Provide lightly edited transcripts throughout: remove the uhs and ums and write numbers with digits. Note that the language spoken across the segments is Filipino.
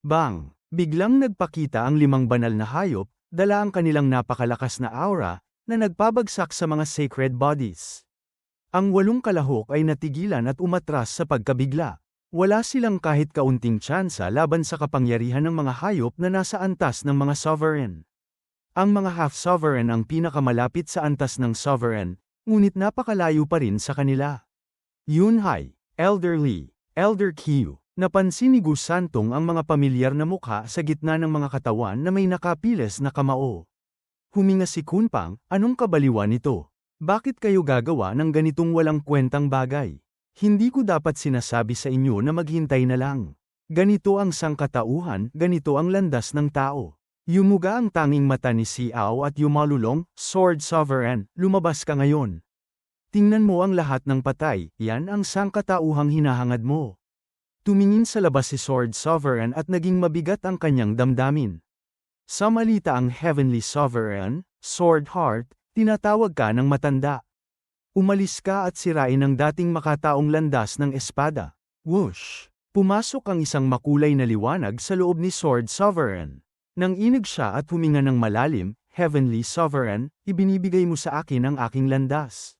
Bang! Biglang nagpakita ang limang banal na hayop, dala ang kanilang napakalakas na aura, na nagpabagsak sa mga sacred bodies. Ang 8 kalahok ay natigilan at umatras sa pagkabigla. Wala silang kahit kaunting tsansa laban sa kapangyarihan ng mga hayop na nasa antas ng mga sovereign. Ang mga half-sovereign ang pinakamalapit sa antas ng sovereign, ngunit napakalayo pa rin sa kanila. Yunhai, Elder Lee, Elder Q. Napansin ni Gus Santong ang mga pamilyar na mukha sa gitna ng mga katawan na may nakapiles na kamao. Huminga si Kunpang, anong kabaliwan nito? Bakit kayo gagawa ng ganitong walang kwentang bagay? Hindi ko dapat sinasabi sa inyo na maghintay na lang. Ganito ang sangkatauhan, ganito ang landas ng tao. Yumuga ang tanging mata ni Xiao at yumalulong, Sword Sovereign, lumabas ka ngayon. Tingnan mo ang lahat ng patay, yan ang sangkatauhang hinahangad mo. Tumingin sa labas si Sword Sovereign at naging mabigat ang kanyang damdamin. Sa malita ang Heavenly Sovereign, Sword Heart, tinatawag ka ng matanda. Umalis ka at sirain ang dating makataong landas ng espada. Whoosh! Pumasok ang isang makulay na liwanag sa loob ni Sword Sovereign. Nang inig siya at huminga ng malalim, Heavenly Sovereign, ibinibigay mo sa akin ang aking landas.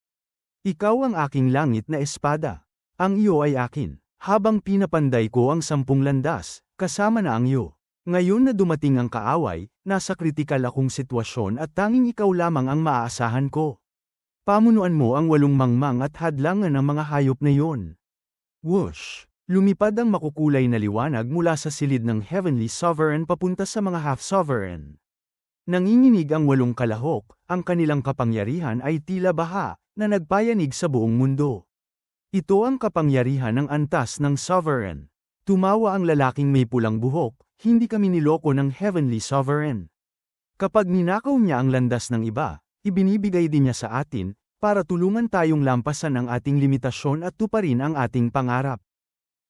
Ikaw ang aking langit na espada. Ang iyo ay akin. Habang pinapanday ko ang 10 landas, kasama na ang iyo. Ngayon na dumating ang kaaway, nasa kritikal akong sitwasyon at tanging ikaw lamang ang maaasahan ko. Pamunuan mo ang 8 mangmang at hadlangan ng mga hayop na iyon. Whoosh! Lumipad ang makukulay na liwanag mula sa silid ng Heavenly Sovereign papunta sa mga half-sovereign. Nanginginig ang 8 kalahok, ang kanilang kapangyarihan ay tila baha, na nagpayanig sa buong mundo. Ito ang kapangyarihan ng antas ng sovereign. Tumawa ang lalaking may pulang buhok, hindi kami niloko ng Heavenly Sovereign. Kapag ninakaw niya ang landas ng iba, ibinibigay din niya sa atin, para tulungan tayong lampasan ang ating limitasyon at tuparin ang ating pangarap.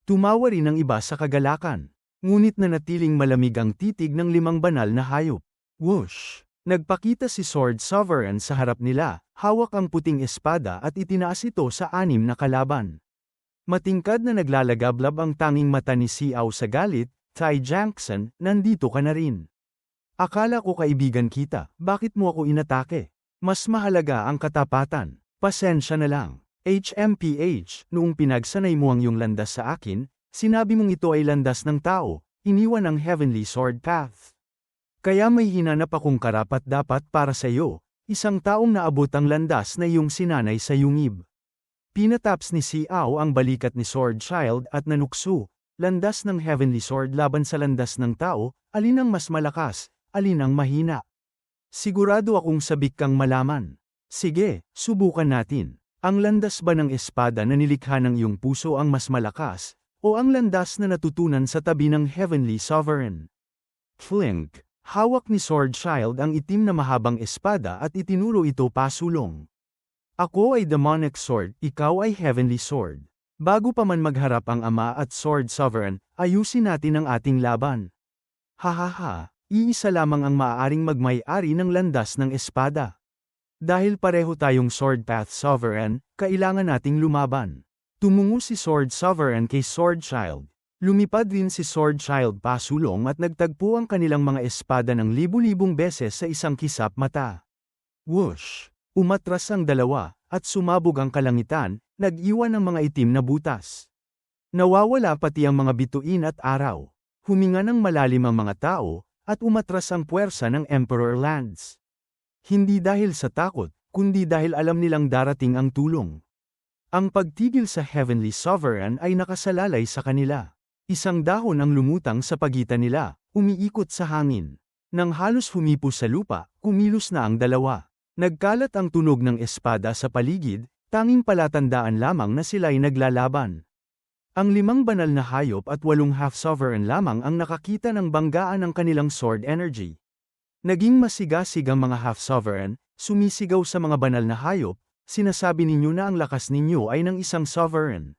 Tumawa rin ang iba sa kagalakan. Ngunit nanatiling malamig ang titig ng 5 banal na hayop. Whoosh! Nagpakita si Sword Sovereign sa harap nila, hawak ang puting espada at itinaas ito sa 6 na kalaban. Matingkad na naglalagablab ang tanging mata ni Xiao sa galit, Tai Jackson, nandito ka na rin. Akala ko kaibigan kita, bakit mo ako inatake? Mas mahalaga ang katapatan. Pasensya na lang. HMPH, noong pinagsanay mo ang iyong landas sa akin, sinabi mong ito ay landas ng tao, iniwan ang Heavenly Sword Path. Kaya may hinanap akong karapat-dapat para sa iyo, isang taong naabot ang landas na iyong sinanay sa yungib. Pinataps ni Xiao ang balikat ni Sword Child at nanukso, landas ng Heavenly Sword laban sa landas ng tao, alin ang mas malakas, alin ang mahina. Sigurado akong sabik kang malaman. Sige, subukan natin. Ang landas ba ng espada na nilikha ng iyong puso ang mas malakas, o ang landas na natutunan sa tabi ng Heavenly Sovereign? Flink. Hawak ni Sword Child ang itim na mahabang espada at itinuro ito pasulong. Ako ay demonic sword, ikaw ay heavenly sword. Bago pa man magharap ang ama at Sword Sovereign, ayusin natin ang ating laban. Hahaha, iisa lamang ang maaaring magmay-ari ng landas ng espada. Dahil pareho tayong Sword Path Sovereign, kailangan nating lumaban. Tumungo si Sword Sovereign kay Sword Child. Lumipad din si Sword Child pasulong at nagtagpo ang kanilang mga espada ng libu-libong beses sa isang kisap mata. Whoosh! Umatras ang dalawa, at sumabog ang kalangitan, nag-iwan ng mga itim na butas. Nawawala pati ang mga bituin at araw. Huminga ng malalim ang mga tao, at umatras ang puwersa ng Emperor Lands. Hindi dahil sa takot, kundi dahil alam nilang darating ang tulong. Ang pagtigil sa Heavenly Sovereign ay nakasalalay sa kanila. Isang dahon ang lumutang sa pagitan nila, umiikot sa hangin. Nang halos humipos sa lupa, kumilos na ang dalawa. Nagkalat ang tunog ng espada sa paligid, tanging palatandaan lamang na sila'y naglalaban. Ang 5 banal na hayop at 8 half-sovereign lamang ang nakakita ng banggaan ng kanilang sword energy. Naging masigasig ang mga half-sovereign, sumisigaw sa mga banal na hayop, sinasabi ninyo na ang lakas ninyo ay ng isang sovereign.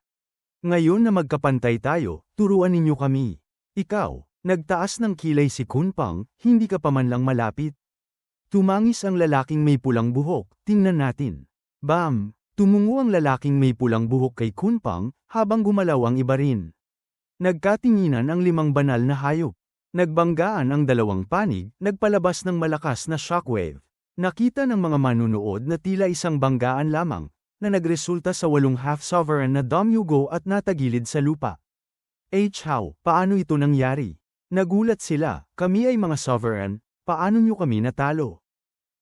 Ngayon na magkapantay tayo, turuan ninyo kami. Ikaw, nagtaas ng kilay si Kunpang, hindi ka pa man lang malapit. Tumangis ang lalaking may pulang buhok, tingnan natin. Bam! Tumungo ang lalaking may pulang buhok kay Kunpang, habang gumalaw ang iba rin. Nagkatinginan ang 5 banal na hayop. Nagbanggaan ang dalawang panig, nagpalabas ng malakas na shockwave. Nakita ng mga manunood na tila isang banggaan lamang, na nagresulta sa 8 half-sovereign na damyugo at natagilid sa lupa. How, paano ito nangyari? Nagulat sila, kami ay mga sovereign, paano nyo kami natalo?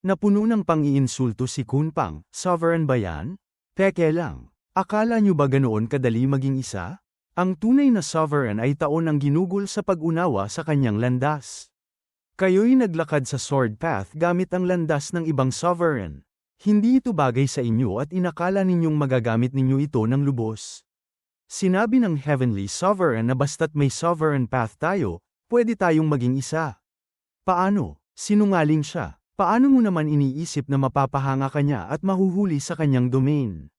Napuno ng pang-iinsulto si Kunpang, sovereign ba yan? Teke lang, akala nyo ba ganoon kadali maging isa? Ang tunay na sovereign ay taon ang ginugol sa pag-unawa sa kanyang landas. Kayo'y naglakad sa sword path gamit ang landas ng ibang sovereign. Hindi ito bagay sa inyo at inakala ninyong magagamit ninyo ito ng lubos. Sinabi ng Heavenly Sovereign na basta't may sovereign path tayo, pwede tayong maging isa. Paano? Sinungaling siya. Paano mo naman iniisip na mapapahanga ka niya at mahuhuli sa kanyang domain?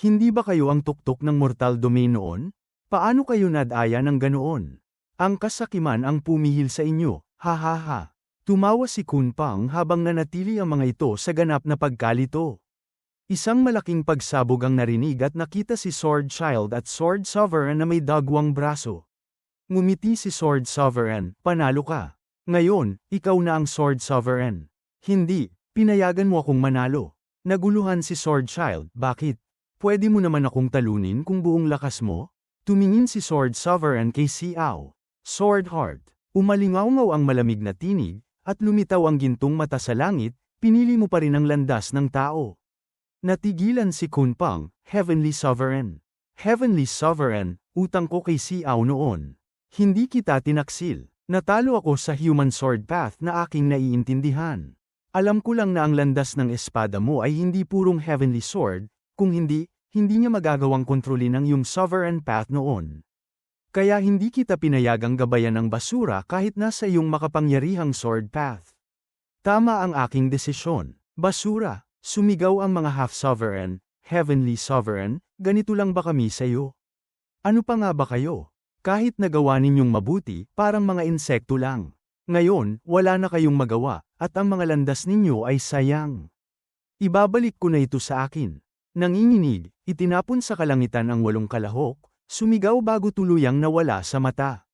Hindi ba kayo ang tuktok ng mortal domain noon? Paano kayo nadaya ng ganoon? Ang kasakiman ang pumihil sa inyo, ha ha ha. Tumawa si Kunpang habang nanatili ang mga ito sa ganap na pagkalito. Isang malaking pagsabog ang narinig at nakita si Sword Child at Sword Sovereign na may dagwang braso. Ngumiti si Sword Sovereign, panalo ka. Ngayon, ikaw na ang Sword Sovereign. Hindi, pinayagan mo akong manalo. Naguluhan si Sword Child, bakit? Pwede mo naman akong talunin kung buong lakas mo? Tumingin si Sword Sovereign kay Xiao. Sword Heart. Umalingaw-ngaw ang malamig na tinig, at lumitaw ang gintong mata sa langit, pinili mo pa rin ang landas ng tao. Natigilan si Kunpang, Heavenly Sovereign. Heavenly Sovereign, utang ko kay Xiao noon. Hindi kita tinaksil. Natalo ako sa human sword path na aking naiintindihan. Alam ko lang na ang landas ng espada mo ay hindi purong heavenly sword, kung hindi niya magagawang kontrolin ang iyong sovereign path noon. Kaya hindi kita pinayagang gabayan ng basura kahit nasa iyong makapangyarihang sword path. Tama ang aking desisyon. Basura, sumigaw ang mga half-sovereign, heavenly sovereign, ganito lang ba kami sa iyo? Ano pa nga ba kayo? Kahit nagawa ninyong mabuti, parang mga insekto lang. Ngayon, wala na kayong magawa, at ang mga landas ninyo ay sayang. Ibabalik ko na ito sa akin. Nanginginig, itinapon sa kalangitan ang 8 kalahok, sumigaw bago tuluyang nawala sa mata.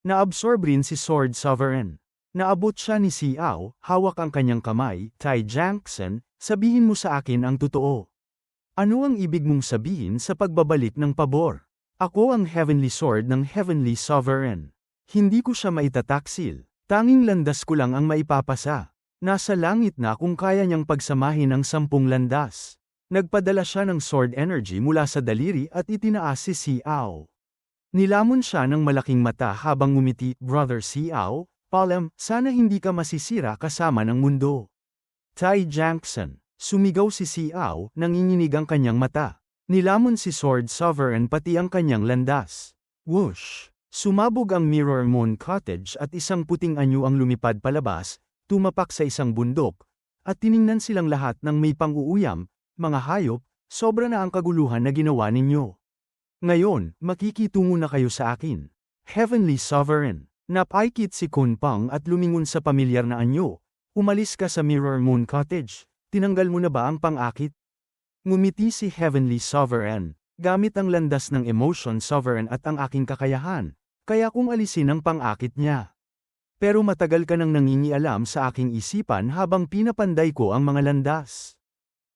Naabsorb rin si Sword Sovereign. Naabot siya ni Xiao, hawak ang kanyang kamay, Tai Jackson, sabihin mo sa akin ang totoo. Ano ang ibig mong sabihin sa pagbabalik ng pabor? Ako ang Heavenly Sword ng Heavenly Sovereign. Hindi ko siya maitataksil. Tanging landas ko lang ang maipapasa. Nasa langit na kung kaya niyang pagsamahin ang 10 landas. Nagpadala siya ng sword energy mula sa daliri at itinaas si Xiao. Nilamon siya ng malaking mata habang ngumiti, Brother Xiao, Palem, sana hindi ka masisira kasama ng mundo. Tai Jackson. Sumigaw si Xiao, nanginginig ang kanyang mata. Nilamon si Sword Sovereign pati ang kanyang landas. Whoosh! Sumabog ang Mirror Moon Cottage at isang puting anyo ang lumipad palabas, tumapak sa isang bundok, at tiningnan silang lahat ng may pang-uuyam, mga hayop, sobra na ang kaguluhan na ginawa ninyo. Ngayon, makikitungo na kayo sa akin. Heavenly Sovereign. Napaikit si Kunpang at lumingon sa pamilyar na anyo. Umalis ka sa Mirror Moon Cottage. Tinanggal mo na ba ang pang-akit? Ngumiti si Heavenly Sovereign, gamit ang landas ng Emotion Sovereign at ang aking kakayahan, kaya kung alisin ang pang-akit niya. Pero matagal ka nang nangingialam sa aking isipan habang pinapanday ko ang mga landas.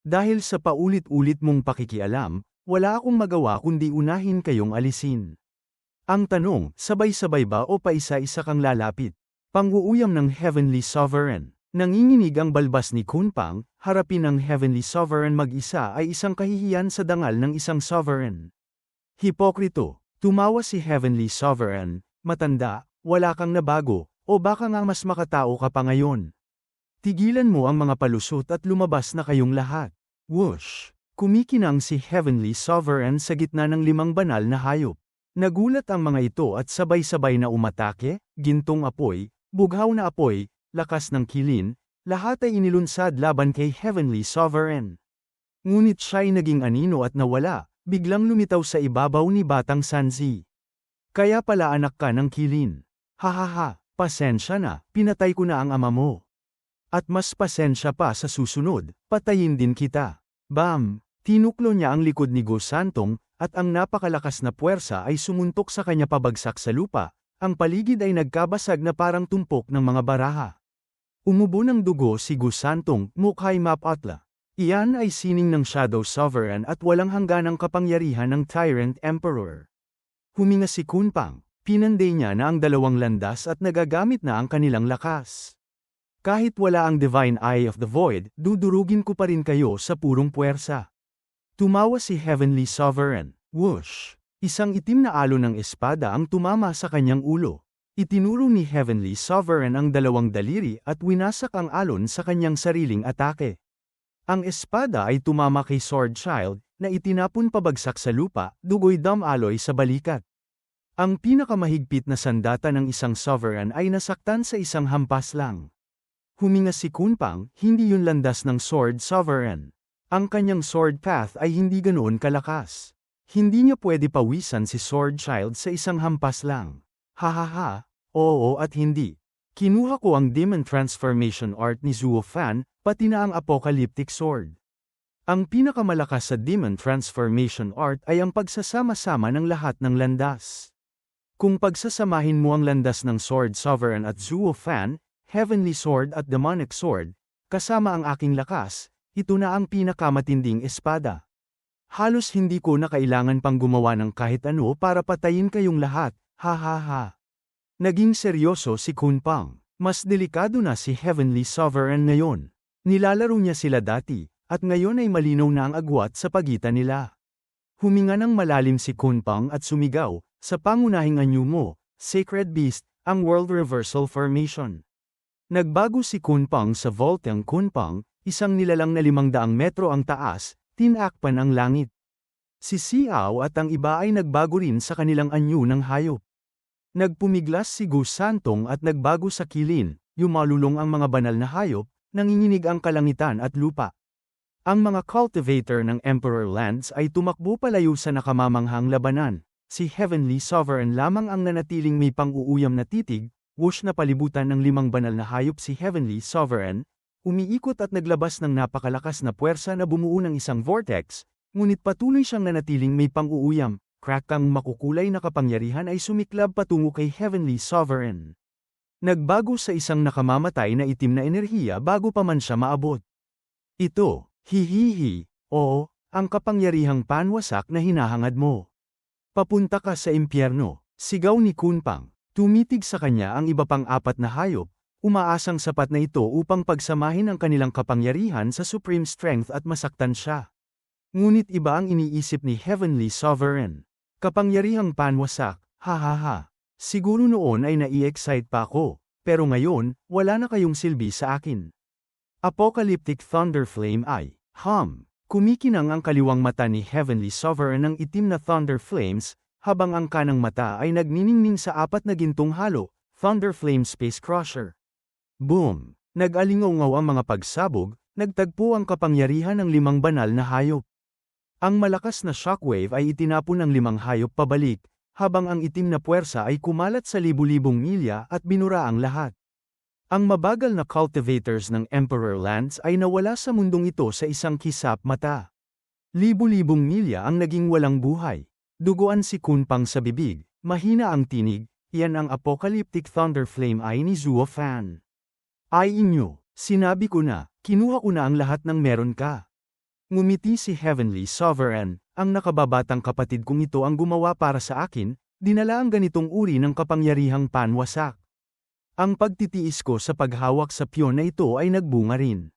Dahil sa paulit-ulit mong pakikialam, wala akong magawa kundi unahin kayong alisin. Ang tanong, sabay-sabay ba o paisa-isa kang lalapit? Pang-uuyam ng Heavenly Sovereign. Nanginginig ang balbas ni Kunpang, harapin ng Heavenly Sovereign mag-isa ay isang kahihiyan sa dangal ng isang sovereign. Hipokrito, tumawa si Heavenly Sovereign, matanda, wala kang nabago, o baka nga mas makatao ka pa ngayon. Tigilan mo ang mga palusot at lumabas na kayong lahat. Whoosh! Kumikinang si Heavenly Sovereign sa gitna ng 5 banal na hayop. Nagulat ang mga ito at sabay-sabay na umatake, gintong apoy, bughaw na apoy, lakas ng kilin, lahat ay inilunsad laban kay Heavenly Sovereign. Ngunit siya'y naging anino at nawala, biglang lumitaw sa ibabaw ni Batang Sanzi. Kaya pala anak ka ng kilin. Hahaha, pasensya na, pinatay ko na ang ama mo. At mas pasensya pa sa susunod, patayin din kita. Bam! Tinuklo niya ang likod ni Go Santong, at ang napakalakas na puwersa ay sumuntok sa kanya pabagsak sa lupa, ang paligid ay nagkabasag na parang tumpok ng mga baraha. Umubo ng dugo si Gusantong, Mukhai Mapatla. Iyan ay sining ng Shadow Sovereign at walang hangganang kapangyarihan ng Tyrant Emperor. Huminga si Kunpang, pinanday niya na ang dalawang landas at nagagamit na ang kanilang lakas. Kahit wala ang Divine Eye of the Void, dudurugin ko pa rin kayo sa purong puwersa. Tumawa si Heavenly Sovereign. Whoosh! Isang itim na alon ng espada ang tumama sa kanyang ulo. Itinuro ni Heavenly Sovereign ang dalawang daliri at winasak ang alon sa kanyang sariling atake. Ang espada ay tumama kay Sword Child, na itinapon pabagsak sa lupa, dugoy damaloy sa balikat. Ang pinakamahigpit na sandata ng isang Sovereign ay nasaktan sa isang hampas lang. Huminga si Kunpang, hindi yun landas ng Sword Sovereign. Ang kanyang sword path ay hindi ganoon kalakas. Hindi niya pwede pawisan si Sword Child sa isang hampas lang. Hahaha, oo at hindi. Kinuha ko ang Demon Transformation Art ni Zuo Fan, pati na ang Apocalyptic Sword. Ang pinakamalakas sa Demon Transformation Art ay ang pagsasama-sama ng lahat ng landas. Kung pagsasamahin mo ang landas ng Sword Sovereign at Zuo Fan, Heavenly Sword at Demonic Sword, kasama ang aking lakas, ito na ang pinakamatinding espada. Halos hindi ko na kailangan pang gumawa ng kahit ano para patayin kayong lahat, ha. Naging seryoso si Kunpang. Mas delikado na si Heavenly Sovereign ngayon. Nilalaro niya sila dati, at ngayon ay malinaw na ang agwat sa pagitan nila. Huminga ng malalim si Kunpang at sumigaw, sa pangunahing anyo mo, Sacred Beast, ang World Reversal Formation. Nagbago si Kunpang sa Voltang Kunpang, isang nilalang na 500 metro ang taas, tinakpan ang langit. Si Xiao at ang iba ay nagbago rin sa kanilang anyo ng hayop. Nagpumiglas si Gusantong at nagbago sa kilin, yumalulong ang mga banal na hayop, nanginginig ang kalangitan at lupa. Ang mga cultivator ng Emperor Lands ay tumakbo palayo sa nakamamanghang labanan. Si Heavenly Sovereign lamang ang nanatiling may pang-uuyam na titig, whoosh na palibutan ng 5 banal na hayop si Heavenly Sovereign, umiikot at naglabas ng napakalakas na puwersa na bumuo ng isang vortex, ngunit patuloy siyang nanatiling may pang-uuyam. Crack ang makukulay na kapangyarihan ay sumiklab patungo kay Heavenly Sovereign. Nagbago sa isang nakamamatay na itim na enerhiya bago pa man siya maabot. Ito, hihihi, oo, ang kapangyarihang panwasak na hinahangad mo. Papunta ka sa impyerno, sigaw ni Kunpang. Tumitig sa kanya ang iba pang 4 na hayop, umaasang sapat na ito upang pagsamahin ang kanilang kapangyarihan sa supreme strength at masaktan siya. Ngunit iba ang iniisip ni Heavenly Sovereign. Kapangyarihang panwasak, ha. Siguro noon ay nai-excite pa ako, pero ngayon, wala na kayong silbi sa akin. Apocalyptic Thunderflame ay, kumikinang ang kaliwang mata ni Heavenly Sovereign ng itim na Thunder Flames, habang ang kanang mata ay nagniningning sa 4 na gintong halo, Thunderflame Space Crusher. Boom! Nag-alingaw ang mga pagsabog, nagtagpo ang kapangyarihan ng 5 banal na hayop. Ang malakas na shockwave ay itinapon ng 5 hayop pabalik, habang ang itim na puwersa ay kumalat sa libu-libong milya at binura ang lahat. Ang mabagal na cultivators ng Emperor Lands ay nawala sa mundong ito sa isang kisap mata. Libu-libong milya ang naging walang buhay. Duguan si Kunpang sa bibig, mahina ang tinig, yan ang Apocalyptic Thunderflame ay ni Zuo Fan. Ay inyo, sinabi ko na, kinuha ko na ang lahat ng meron ka. Ngumiti si Heavenly Sovereign, ang nakababatang kapatid kong ito ang gumawa para sa akin, dinala ang ganitong uri ng kapangyarihang panwasak. Ang pagtitiis ko sa paghawak sa piyon na ito ay nagbunga rin.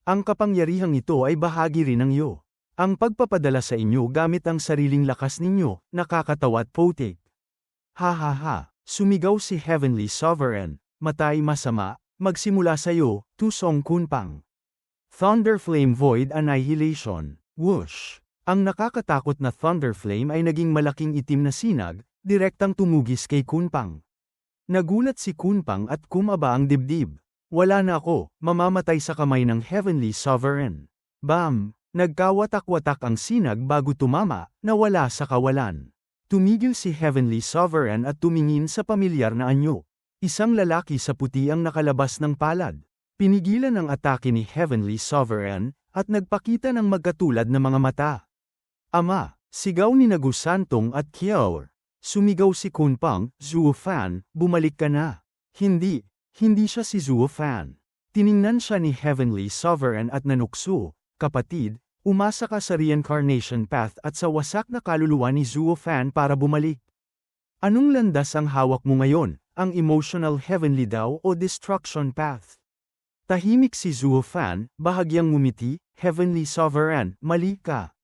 Ang kapangyarihang ito ay bahagi rin ng iyo. Ang pagpapadala sa inyo gamit ang sariling lakas ninyo, nakakatawa at poetic. Ha, sumigaw si Heavenly Sovereign, matay masama, magsimula sa iyo, Tusong Kunpang. Thunderflame Void Annihilation, whoosh! Ang nakakatakot na Thunderflame ay naging malaking itim na sinag, direktang tumugis kay Kunpang. Nagulat si Kunpang at kumaba ang dibdib. Wala na ako, mamamatay sa kamay ng Heavenly Sovereign. Bam! Nagkawatak-watak ang sinag bago tumama, nawala sa kawalan. Tumigil si Heavenly Sovereign at tumingin sa pamilyar na anyo. Isang lalaki sa puti ang nakalabas ng palad. Pinigilan ang atake ni Heavenly Sovereign, at nagpakita ng magkatulad na mga mata. Ama, sigaw ni Gusantong at Kiaor. Sumigaw si Kunpang, Zuo Fan, bumalik ka na. Hindi siya si Zuo Fan. Tiningnan siya ni Heavenly Sovereign at nanukso, kapatid, umasa ka sa reincarnation path at sa wasak na kaluluwa ni Zuo Fan para bumalik. Anong landas ang hawak mo ngayon, ang emotional heavenly daw o destruction path? Tahimik si Zuo Fan, bahagyang ngumiti, Heavenly Sovereign, mali ka.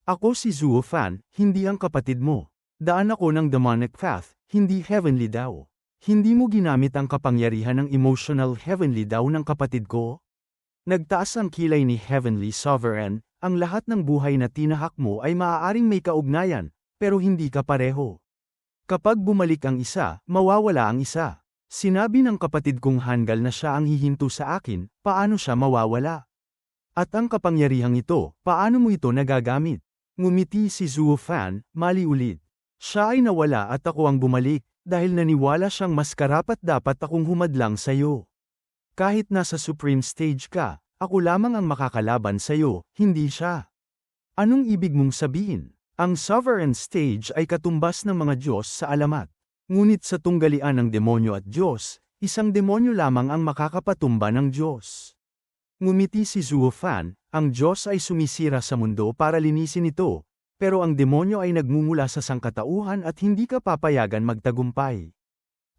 Ako si Zuo Fan, hindi ang kapatid mo. Daan ako ng demonic path, hindi heavenly daw. Hindi mo ginamit ang kapangyarihan ng emotional heavenly daw ng kapatid ko? Nagtaas ang kilay ni Heavenly Sovereign, ang lahat ng buhay na tinahak mo ay maaaring may kaugnayan, pero hindi ka pareho. Kapag bumalik ang isa, mawawala ang isa. Sinabi ng kapatid kong hanggal na siya ang hihinto sa akin, paano siya mawawala? At ang kapangyarihang ito, paano mo ito nagagamit? Ngumiti si Zuo Fan, mali ulit. Siya ay nawala at ako ang bumalik, dahil naniwala siyang mas karapat-dapat akong humadlang sa'yo. Kahit nasa supreme stage ka, ako lamang ang makakalaban sa'yo, hindi siya. Anong ibig mong sabihin? Ang sovereign stage ay katumbas ng mga Diyos sa alamat. Ngunit sa tunggalian ng demonyo at Diyos, isang demonyo lamang ang makakapatumba ng Diyos. Ngumiti si Zuo Fan, ang Diyos ay sumisira sa mundo para linisin ito, pero ang demonyo ay nagmumula sa sangkatauhan at hindi ka papayagan magtagumpay.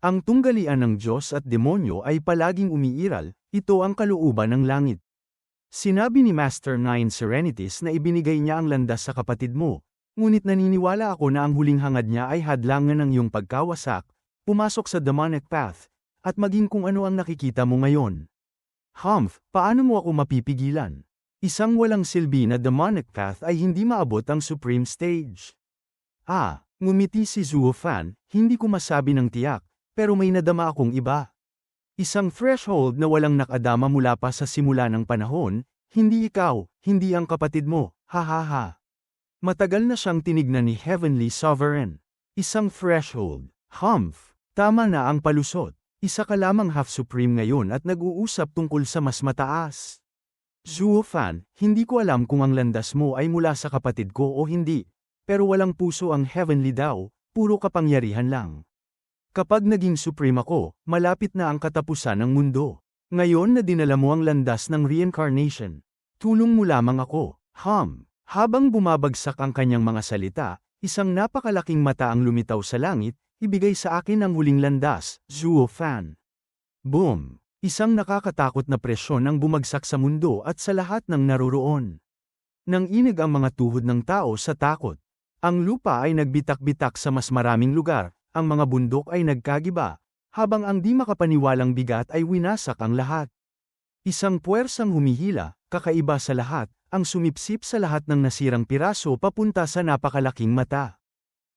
Ang tunggalian ng Diyos at demonyo ay palaging umiiral, ito ang kalooban ng langit. Sinabi ni Master Nine Serenities na ibinigay niya ang landas sa kapatid mo, ngunit naniniwala ako na ang huling hangad niya ay hadlangan ng iyong pagkawasak, pumasok sa demonic path, at maging kung ano ang nakikita mo ngayon. Humph, paano mo ako mapipigilan? Isang walang silbi na demonic path ay hindi maabot ang supreme stage. Ngumiti si Zuo Fan, hindi ko masabi ng tiyak, pero may nadama akong iba. Isang threshold na walang nakadama mula pa sa simula ng panahon, hindi ikaw, hindi ang kapatid mo, ha. Matagal na siyang tinignan ni Heavenly Sovereign. Isang threshold, humph, tama na ang palusot. Isa ka lamang half-supreme ngayon at nag-uusap tungkol sa mas mataas. Zuo Fan, hindi ko alam kung ang landas mo ay mula sa kapatid ko o hindi, pero walang puso ang heavenly daw, puro kapangyarihan lang. Kapag naging supreme ako, malapit na ang katapusan ng mundo. Ngayon na dinala mo ang landas ng reincarnation, tulong mo lamang ako, Habang bumabagsak ang kanyang mga salita, isang napakalaking mata ang lumitaw sa langit, ibigay sa akin ang huling landas, Zuo Fan. Boom! Isang nakakatakot na presyon ang bumagsak sa mundo at sa lahat ng naroroon. Nanginig ang mga tuhod ng tao sa takot. Ang lupa ay nagbitak-bitak sa mas maraming lugar, ang mga bundok ay nagkagiba, habang ang di makapaniwalang bigat ay winasak ang lahat. Isang puwersang humihila, kakaiba sa lahat, ang sumipsip sa lahat ng nasirang piraso papunta sa napakalaking mata.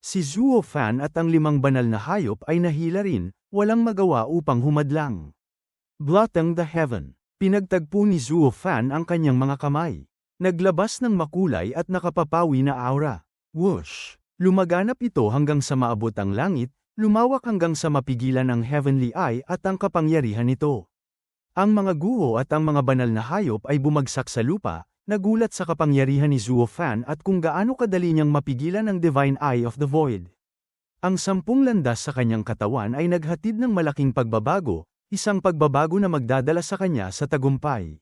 Si Zuo Fan at ang 5 banal na hayop ay nahila rin, walang magawa upang humadlang. Blotting the heaven. Pinagtagpo ni Zuo Fan ang kanyang mga kamay. Naglabas ng makulay at nakapapawi na aura. Whoosh! Lumaganap ito hanggang sa maabot ang langit, lumawak hanggang sa mapigilan ang heavenly eye at ang kapangyarihan nito. Ang mga guho at ang mga banal na hayop ay bumagsak sa lupa, nagulat sa kapangyarihan ni Zuo Fan at kung gaano kadali niyang mapigilan ang divine eye of the void. Ang 10 landas sa kanyang katawan ay naghatid ng malaking pagbabago, isang pagbabago na magdadala sa kanya sa tagumpay.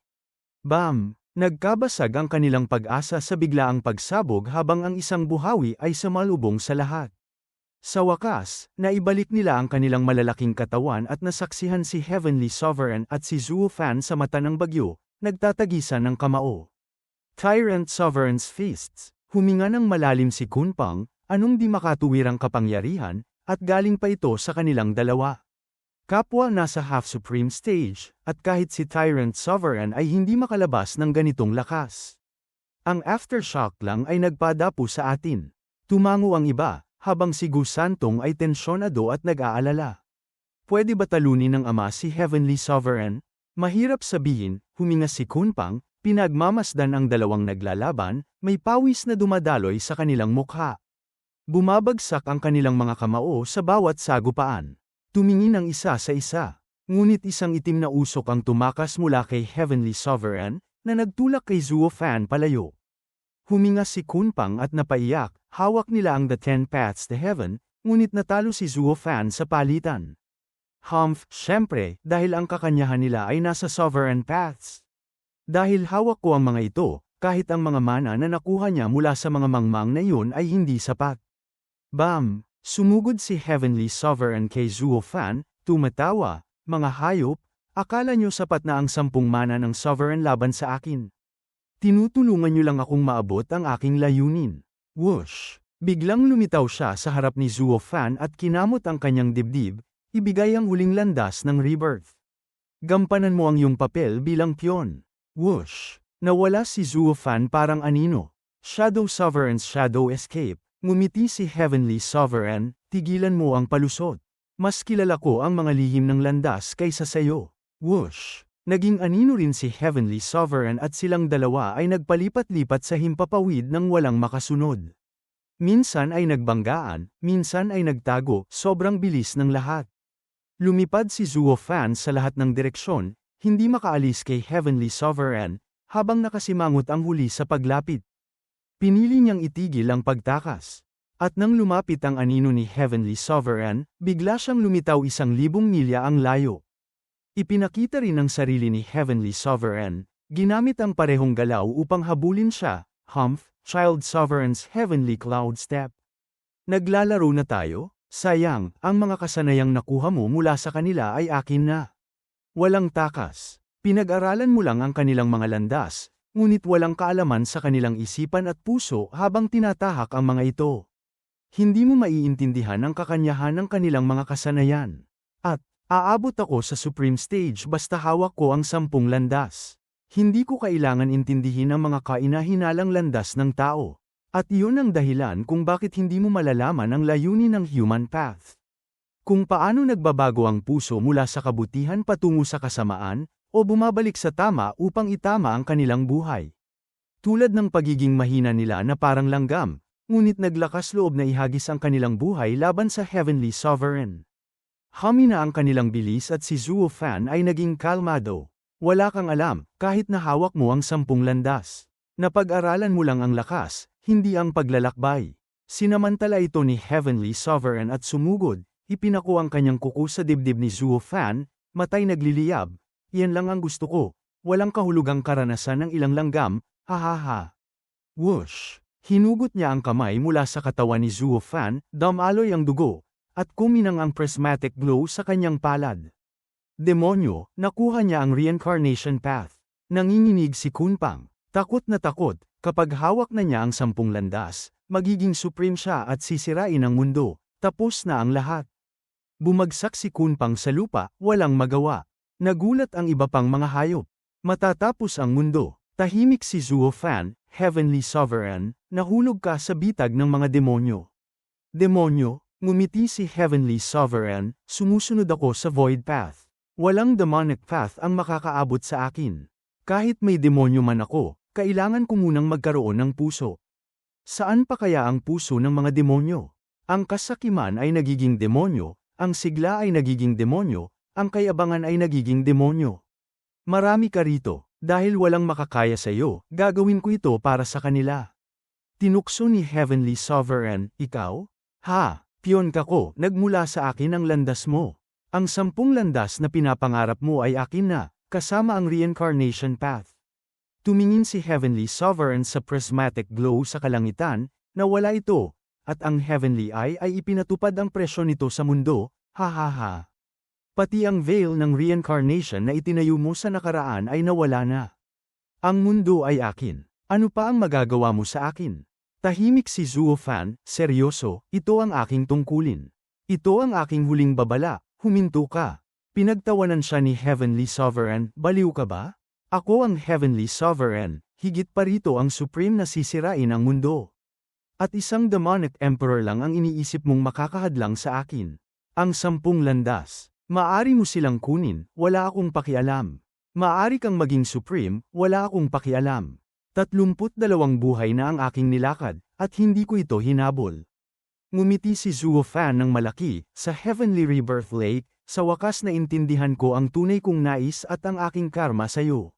Bam! Nagkabasag ang kanilang pag-asa sa biglaang pagsabog habang ang isang buhawi ay sumalubong sa lahat. Sa wakas, naibalik nila ang kanilang malalaking katawan at nasaksihan si Heavenly Sovereign at si Zuo Fan sa mata ng bagyo, nagtatagisan ng kamao. Tyrant Sovereign's Feasts. Huminga ng malalim si Kunpang, anong di makatuwirang kapangyarihan, at galing pa ito sa kanilang dalawa. Kapwa nasa half-supreme stage, at kahit si Tyrant Sovereign ay hindi makalabas ng ganitong lakas. Ang aftershock lang ay nagpadapo sa atin. Tumango ang iba, habang si Gu Santong ay tensyonado at nag-aalala. Pwede ba talunin ng ama si Heavenly Sovereign? Mahirap sabihin, huminga si Kunpang, pinagmamasdan ang dalawang naglalaban, may pawis na dumadaloy sa kanilang mukha. Bumabagsak ang kanilang mga kamao sa bawat sagupaan. Tumingin ang isa sa isa, ngunit isang itim na usok ang tumakas mula kay Heavenly Sovereign, na nagtulak kay Zuo Fan palayo. Huminga si Kunpang at napaiyak, hawak nila ang The 10 Paths to Heaven, ngunit natalo si Zuo Fan sa palitan. Syempre, dahil ang kakanyahan nila ay nasa sovereign paths. Dahil hawak ko ang mga ito, kahit ang mga mana na nakuha niya mula sa mga mangmang na iyon ay hindi sapat. Bam! Sumugod si Heavenly Sovereign kay Zuo Fan, tumatawa, mga hayop, akala nyo sapat na ang 10 mana ng Sovereign laban sa akin. Tinutulungan nyo lang akong maabot ang aking layunin. Whoosh! Biglang lumitaw siya sa harap ni Zuo Fan at kinamot ang kanyang dibdib, ibigay ang huling landas ng rebirth. Gampanan mo ang iyong papel bilang piyon. Whoosh! Nawala si Zuo Fan parang anino. Shadow Sovereign's Shadow Escape. Ngumiti si Heavenly Sovereign, tigilan mo ang palusot. Mas kilala ko ang mga lihim ng landas kaysa sayo. Whoosh! Naging anino rin si Heavenly Sovereign at silang dalawa ay nagpalipat-lipat sa himpapawid ng walang makasunod. Minsan ay nagbanggaan, minsan ay nagtago, sobrang bilis ng lahat. Lumipad si Zuo Fan sa lahat ng direksyon, hindi makaalis kay Heavenly Sovereign, habang nakasimangot ang huli sa paglapit. Pinili niyang itigil ang pagtakas. At nang lumapit ang anino ni Heavenly Sovereign, bigla siyang lumitaw 1,000 milya ang layo. Ipinakita rin ang sarili ni Heavenly Sovereign, ginamit ang parehong galaw upang habulin siya, Child Sovereign's Heavenly Cloud Step. Naglalaro na tayo? Sayang, ang mga kasanayang nakuha mo mula sa kanila ay akin na. Walang takas. Pinag-aralan mo lang ang kanilang mga landas, ngunit walang kaalaman sa kanilang isipan at puso habang tinatahak ang mga ito. Hindi mo maiintindihan ang kakanyahan ng kanilang mga kasanayan. At, aabot ako sa Supreme Stage basta hawak ko ang 10 landas. Hindi ko kailangan intindihin ang mga kaina-hinalang landas ng tao. At iyon ang dahilan kung bakit hindi mo malalaman ang layunin ng human path. Kung paano nagbabago ang puso mula sa kabutihan patungo sa kasamaan, o bumabalik sa tama upang itama ang kanilang buhay. Tulad ng pagiging mahina nila na parang langgam, ngunit naglakas loob na ihagis ang kanilang buhay laban sa Heavenly Sovereign. Humina ang kanilang bilis at si Zuo Fan ay naging kalmado. Wala kang alam, kahit na hawak mo ang 10 landas. Napag-aralan mo lang ang lakas, hindi ang paglalakbay. Sinamantala ito ni Heavenly Sovereign at sumugod, ipinako ang kanyang kuko sa dibdib ni Zuo Fan, matay nagliliyab. Yan lang ang gusto ko. Walang kahulugang karanasan ng ilang langgam, hahaha. Whoosh! Hinugot niya ang kamay mula sa katawan ni Zuo Fan, dumaloy ang dugo, at kuminang ang prismatic glow sa kanyang palad. Demonyo, nakuha niya ang reincarnation path. Nanginginig si Kunpang. Takot na takot, kapag hawak na niya ang 10 landas, magiging supreme siya at sisirain ang mundo. Tapos na ang lahat. Bumagsak si Kunpang sa lupa, walang magawa. Nagulat ang iba pang mga hayop. Matatapos ang mundo. Tahimik si Zuo Fan, Heavenly Sovereign, nahulog ka sa bitag ng mga demonyo. Demonyo, ngumiti si Heavenly Sovereign, sumusunod ako sa Void Path. Walang demonic path ang makakaabot sa akin. Kahit may demonyo man ako, kailangan ko munang magkaroon ng puso. Saan pa kaya ang puso ng mga demonyo? Ang kasakiman ay nagiging demonyo, ang sigla ay nagiging demonyo, ang kayabangan ay nagiging demonyo. Marami ka rito, dahil walang makakaya sa iyo, gagawin ko ito para sa kanila. Tinukso ni Heavenly Sovereign, ikaw? Ha, piyon ka ko, nagmula sa akin ang landas mo. Ang 10 landas na pinapangarap mo ay akin na, kasama ang reincarnation path. Tumingin si Heavenly Sovereign sa prismatic glow sa kalangitan, nawala ito, at ang Heavenly Eye ay ipinatupad ang presyo nito sa mundo, hahaha. Pati ang veil ng reincarnation na itinayo mo sa nakaraan ay nawala na. Ang mundo ay akin. Ano pa ang magagawa mo sa akin? Tahimik si Zuo Fan, seryoso, ito ang aking tungkulin. Ito ang aking huling babala, huminto ka. Pinagtawanan siya ni Heavenly Sovereign, baliw ka ba? Ako ang Heavenly Sovereign, higit pa rito ang supreme na sisirain ang mundo. At isang demonic emperor lang ang iniisip mong makakahadlang sa akin. Ang 10 landas. Maari mo silang kunin, wala akong pakialam. Maari kang maging supreme, wala akong pakialam. 32 buhay na ang aking nilakad, at hindi ko ito hinabol. Ngumiti si Zuo Fan ng malaki, sa Heavenly Rebirth Lake, sa wakas na intindihan ko ang tunay kong nais at ang aking karma sa iyo.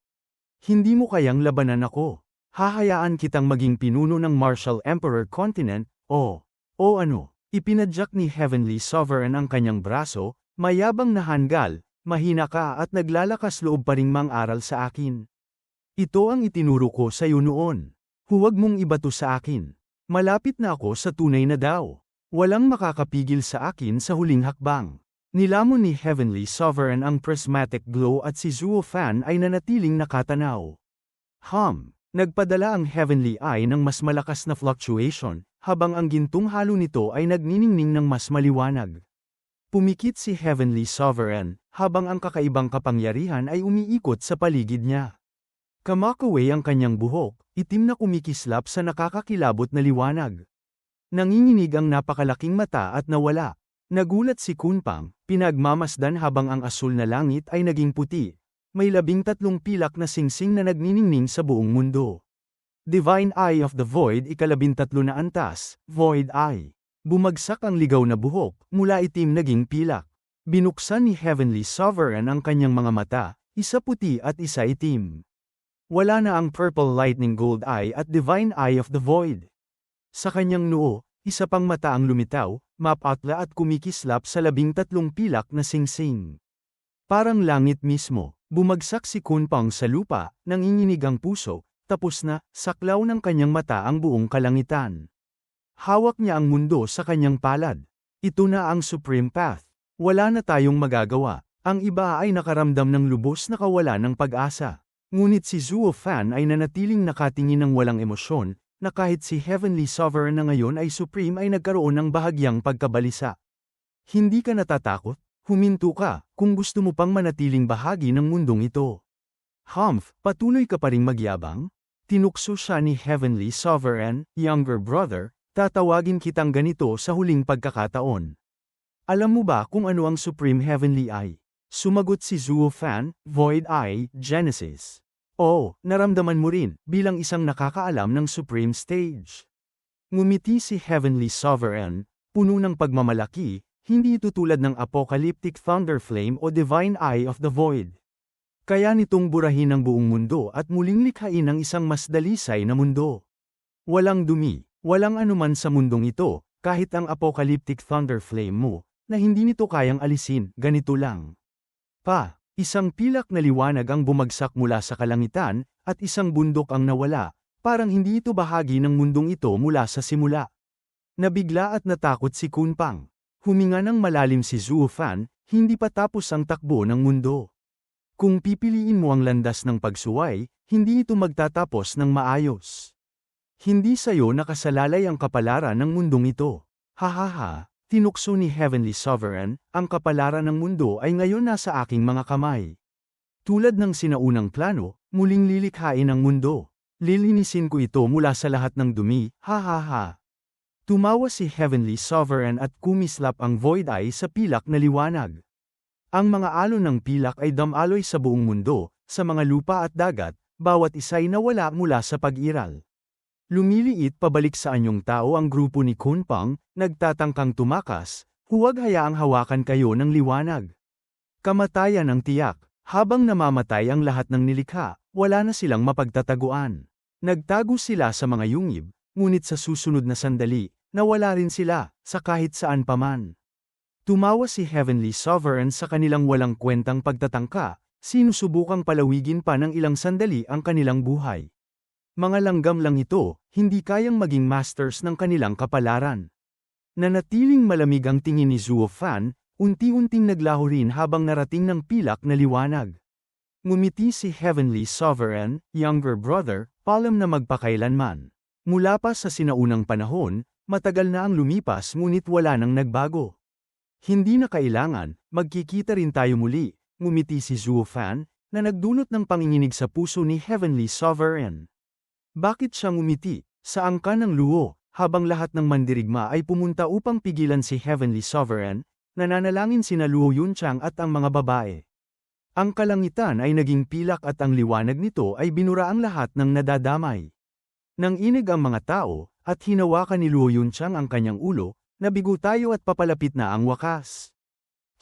Hindi mo kayang labanan ako. Hahayaan kitang maging pinuno ng Martial Emperor Continent, o ano. Ipinadyak ni Heavenly Sovereign ang kanyang braso, mayabang na hanggal, mahina ka at naglalakas loob pa ring mang-aral sa akin. Ito ang itinuro ko sa iyo noon. Huwag mong ibato sa akin. Malapit na ako sa tunay na daw. Walang makakapigil sa akin sa huling hakbang. Nilamon ni Heavenly Sovereign ang prismatic glow at si Zuo Fan ay nanatiling nakatanaw. Nagpadala ang Heavenly Eye ng mas malakas na fluctuation, habang ang gintong halo nito ay nagniningning ng mas maliwanag. Pumikit si Heavenly Sovereign, habang ang kakaibang kapangyarihan ay umiikot sa paligid niya. Kamakaway ang kanyang buhok, itim na kumikislap sa nakakakilabot na liwanag. Nanginginig ang napakalaking mata at nawala. Nagulat si Kunpang, pinagmamasdan habang ang asul na langit ay naging puti. May 13 pilak na singsing na nagniningning sa buong mundo. Divine Eye of the Void, 13 na antas, Void Eye. Bumagsak ang ligaw na buhok, mula itim naging pilak. Binuksan ni Heavenly Sovereign ang kanyang mga mata, isa puti at isa itim. Wala na ang Purple Lightning Gold Eye at Divine Eye of the Void. Sa kanyang noo, isa pang mata ang lumitaw, mapatla at kumikislap sa 13 pilak na singsing. Parang langit mismo. Bumagsak si Kunpang sa lupa, nanginginig ang puso, tapos na, saklaw ng kanyang mata ang buong kalangitan. Hawak niya ang mundo sa kanyang palad. Ito na ang Supreme Path. Wala na tayong magagawa. Ang iba ay nakaramdam ng lubos na kawalan ng pag-asa. Ngunit si Zuo Fan ay nanatiling nakatingin ng walang emosyon, na kahit si Heavenly Sovereign na ngayon ay Supreme ay nagkaroon ng bahagyang pagkabalisa. Hindi ka natatakot? Huminto ka, kung gusto mo pang manatiling bahagi ng mundong ito. Patuloy ka pa ring magyabang? Tinukso siya ni Heavenly Sovereign, younger brother, tatawagin kitang ganito sa huling pagkakataon. Alam mo ba kung ano ang Supreme Heavenly Eye? Sumagot si Zuo Fan, Void Eye, Genesis. Oh, naramdaman mo rin, bilang isang nakakaalam ng Supreme Stage. Ngumiti si Heavenly Sovereign, puno ng pagmamalaki. Hindi ito tulad ng Apocalyptic Thunder Flame o Divine Eye of the Void. Kaya nitong burahin ang buong mundo at muling likhain ang isang mas dalisay na mundo. Walang dumi, walang anuman sa mundong ito, kahit ang Apocalyptic Thunder Flame mo, na hindi nito kayang alisin, ganito lang. Isang pilak na liwanag ang bumagsak mula sa kalangitan, at isang bundok ang nawala, parang hindi ito bahagi ng mundong ito mula sa simula. Nabigla at natakot si Kunpang. Huminga ng malalim si Zuo Fan, hindi pa tapos ang takbo ng mundo. Kung pipiliin mo ang landas ng pagsuway, hindi ito magtatapos ng maayos. Hindi sa'yo nakasalalay ang kapalaran ng mundong ito. Tinukso ni Heavenly Sovereign, ang kapalaran ng mundo ay ngayon nasa aking mga kamay. Tulad ng sinaunang plano, muling lilikhain ang mundo. Lilinisin ko ito mula sa lahat ng dumi, Tumawa si Heavenly Sovereign at kumislap ang Void Eye sa pilak na liwanag. Ang mga alon ng pilak ay damaloy sa buong mundo, sa mga lupa at dagat, bawat isa'y nawala mula sa pag-iral. Lumiliit pabalik sa anyong tao ang grupo ni Kunpang, nagtatangkang tumakas, huwag hayaang hawakan kayo ng liwanag. Kamatayan ang tiyak, habang namamatay ang lahat ng nilikha, wala na silang mapagtataguan. Nagtago sila sa mga yungib, ngunit sa susunod na sandali, nawala rin sila, sa kahit saan paman. Tumawa si Heavenly Sovereign sa kanilang walang kwentang pagtatangka, sinusubukang palawigin pa ng ilang sandali ang kanilang buhay. Mga langgam lang ito, hindi kayang maging masters ng kanilang kapalaran. Nanatiling malamig ang tingin ni Zuo Fan, unti-unting naglaho rin habang narating ng pilak na liwanag. Ngumiti si Heavenly Sovereign, younger brother, paalam na magpakailanman. Mula pa sa sinaunang panahon, matagal na ang lumipas ngunit wala nang nagbago. Hindi na kailangan, magkikita rin tayo muli, ngumiti si Zuo Fan, na nagdulot ng panginginig sa puso ni Heavenly Sovereign. Bakit siya ngumiti? Sa angka ng luho, habang lahat ng mandirigma ay pumunta upang pigilan si Heavenly Sovereign, nananalangin sina Luo Yunchang at ang mga babae. Ang kalangitan ay naging pilak at ang liwanag nito ay binura ang lahat ng nadadamay. Nang inig ang mga tao, at hinawakan ni Luo Yunchang ang kanyang ulo, nabigo tayo at papalapit na ang wakas.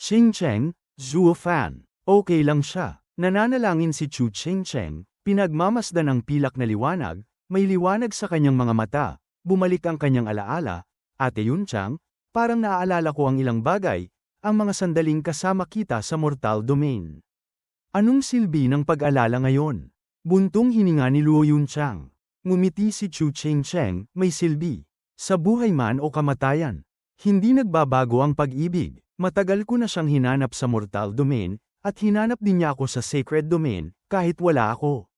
Cheng, Zuo Fan, okay lang siya. Nananalangin si Chu Cheng, pinagmamasdan ang pilak na liwanag, may liwanag sa kanyang mga mata, bumalik ang kanyang alaala, Ate Yunchang, parang naaalala ko ang ilang bagay, ang mga sandaling kasama kita sa mortal domain. Anong silbi ng pag-alala ngayon? Buntong hininga ni Luo Yunchang. Ngumiti si Chu Chengcheng, may silbi. Sa buhay man o kamatayan, hindi nagbabago ang pag-ibig. Matagal ko na siyang hinanap sa mortal domain, at hinanap din niya ako sa sacred domain, kahit wala ako.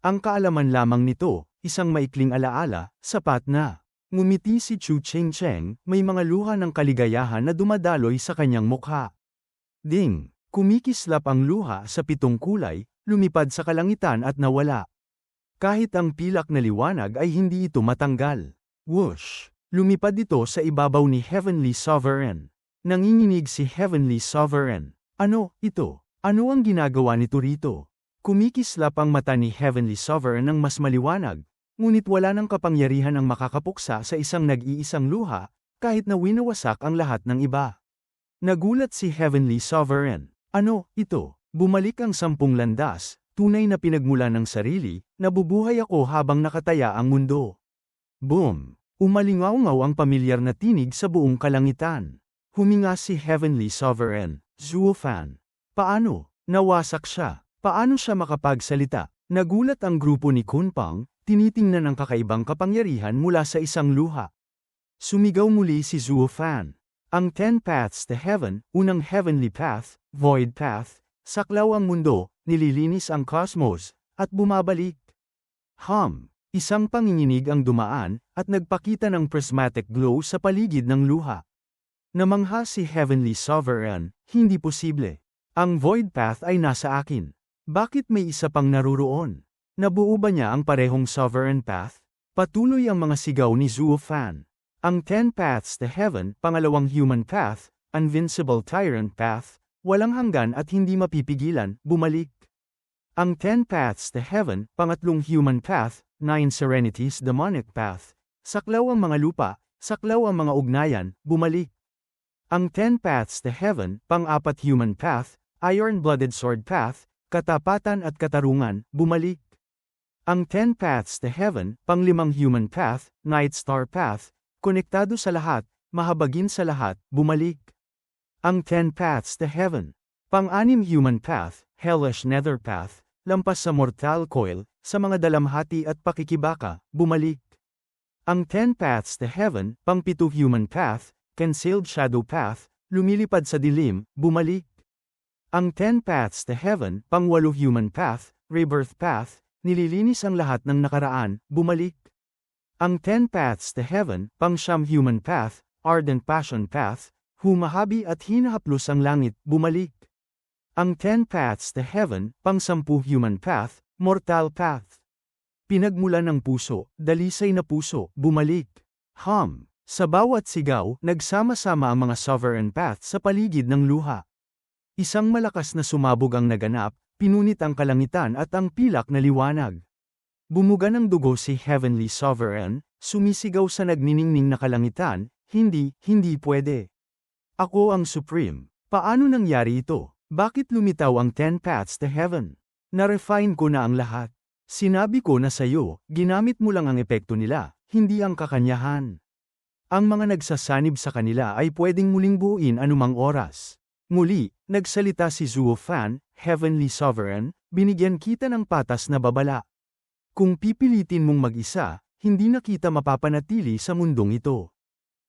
Ang kaalaman lamang nito, isang maikling alaala, sapat na. Ngumiti si Chu Chengcheng, may mga luha ng kaligayahan na dumadaloy sa kanyang mukha. Ding! Kumikislap ang luha sa 7 kulay, lumipad sa kalangitan at nawala. Kahit ang pilak na liwanag ay hindi ito matanggal. Whoosh! Lumipad ito sa ibabaw ni Heavenly Sovereign. Nanginginig si Heavenly Sovereign. Ano, ito? Ano ang ginagawa nito rito? Kumikislap ang mata ni Heavenly Sovereign ng mas maliwanag, ngunit wala ng kapangyarihan ang makakapuksa sa isang nag-iisang luha, kahit na winawasak ang lahat ng iba. Nagulat si Heavenly Sovereign. Ano, ito? Bumalik ang 10 landas, tunay na pinagmula ng sarili, nabubuhay ako habang nakataya ang mundo. Boom! Umalingaw-ngaw ang pamilyar na tinig sa buong kalangitan. Huminga si Heavenly Sovereign, Zuofan. Paano? Nawasak siya. Paano siya makapagsalita? Nagulat ang grupo ni Kunpang, tinitingnan ang kakaibang kapangyarihan mula sa isang luha. Sumigaw muli si Zuofan. Ang 10 paths to heaven, unang heavenly path, void path, saklaw ang mundo, nililinis ang cosmos, at bumabalik. Isang panginginig ang dumaan, at nagpakita ng prismatic glow sa paligid ng luha. Namangha si Heavenly Sovereign, hindi posible. Ang void path ay nasa akin. Bakit may isa pang naruroon? Nabuo ba niya ang parehong sovereign path? Patuloy ang mga sigaw ni Zuofan. Ang 10 paths to heaven, pangalawang human path, invincible tyrant path, walang hanggan at hindi mapipigilan, bumalik. Ang 10 paths to heaven, pangatlong human path, 9 serenities demonic path, saklaw ang mga lupa, saklaw ang mga ugnayan, bumalik. Ang 10 paths to heaven, pang-apat human path, iron-blooded sword path, katapatan at katarungan, bumalik. Ang 10 paths to heaven, pang-limang human path, night star path, konektado sa lahat, mahabagin sa lahat, bumalik. Ang 10 paths to heaven, pang-anim human path, hellish nether path, lampas sa mortal coil, sa mga dalamhati at pakikibaka, bumalik. Ang 10 paths to heaven, pang-7 human path, concealed shadow path, lumilipad sa dilim, bumalik. Ang 10 paths to heaven, pang-8 human path, rebirth path, nililinis ang lahat ng nakaraan, bumalik. Ang 10 paths to heaven, pang-9 human path, ardent passion path, humahabi at hinahaplos ang langit, bumalik. Ang 10 paths to heaven, pang-10 human path, mortal path. Pinagmula ng puso, dalisay na puso, bumalik. Sa bawat sigaw, nagsama-sama ang mga sovereign path sa paligid ng luha. Isang malakas na sumabog ang naganap, pinunit ang kalangitan at ang pilak na liwanag. Bumuga ng dugo si Heavenly Sovereign, sumisigaw sa nagniningning na kalangitan, hindi pwede. Ako ang Supreme. Paano nangyari ito? Bakit lumitaw ang 10 paths to heaven? Na-refine ko na ang lahat. Sinabi ko na sa'yo, ginamit mo lang ang epekto nila, hindi ang kakanyahan. Ang mga nagsasanib sa kanila ay pwedeng muling buuin anumang oras. Muli, nagsalita si Zuofan, Heavenly Sovereign, binigyan kita ng patas na babala. Kung pipilitin mong mag-isa, hindi na kita mapapanatili sa mundong ito.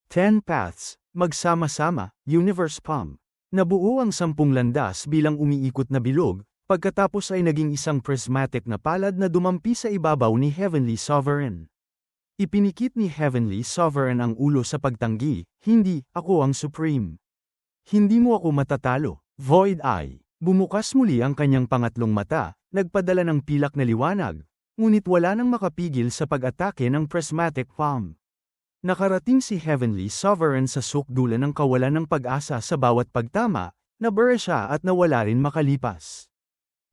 10 paths, magsama-sama, Universe Palm. Nabuo ang 10 landas bilang umiikot na bilog, pagkatapos ay naging isang prismatic na palad na dumampi sa ibabaw ni Heavenly Sovereign. Ipinikit ni Heavenly Sovereign ang ulo sa pagtanggi, hindi, ako ang Supreme. Hindi mo ako matatalo, Void Eye. Bumukas muli ang kanyang pangatlong mata, nagpadala ng pilak na liwanag, ngunit wala nang makapigil sa pag-atake ng prismatic palm. Nakarating si Heavenly Sovereign sa sukdulan ng kawalan ng pag-asa sa bawat pagtama, nabura siya at nawala rin makalipas.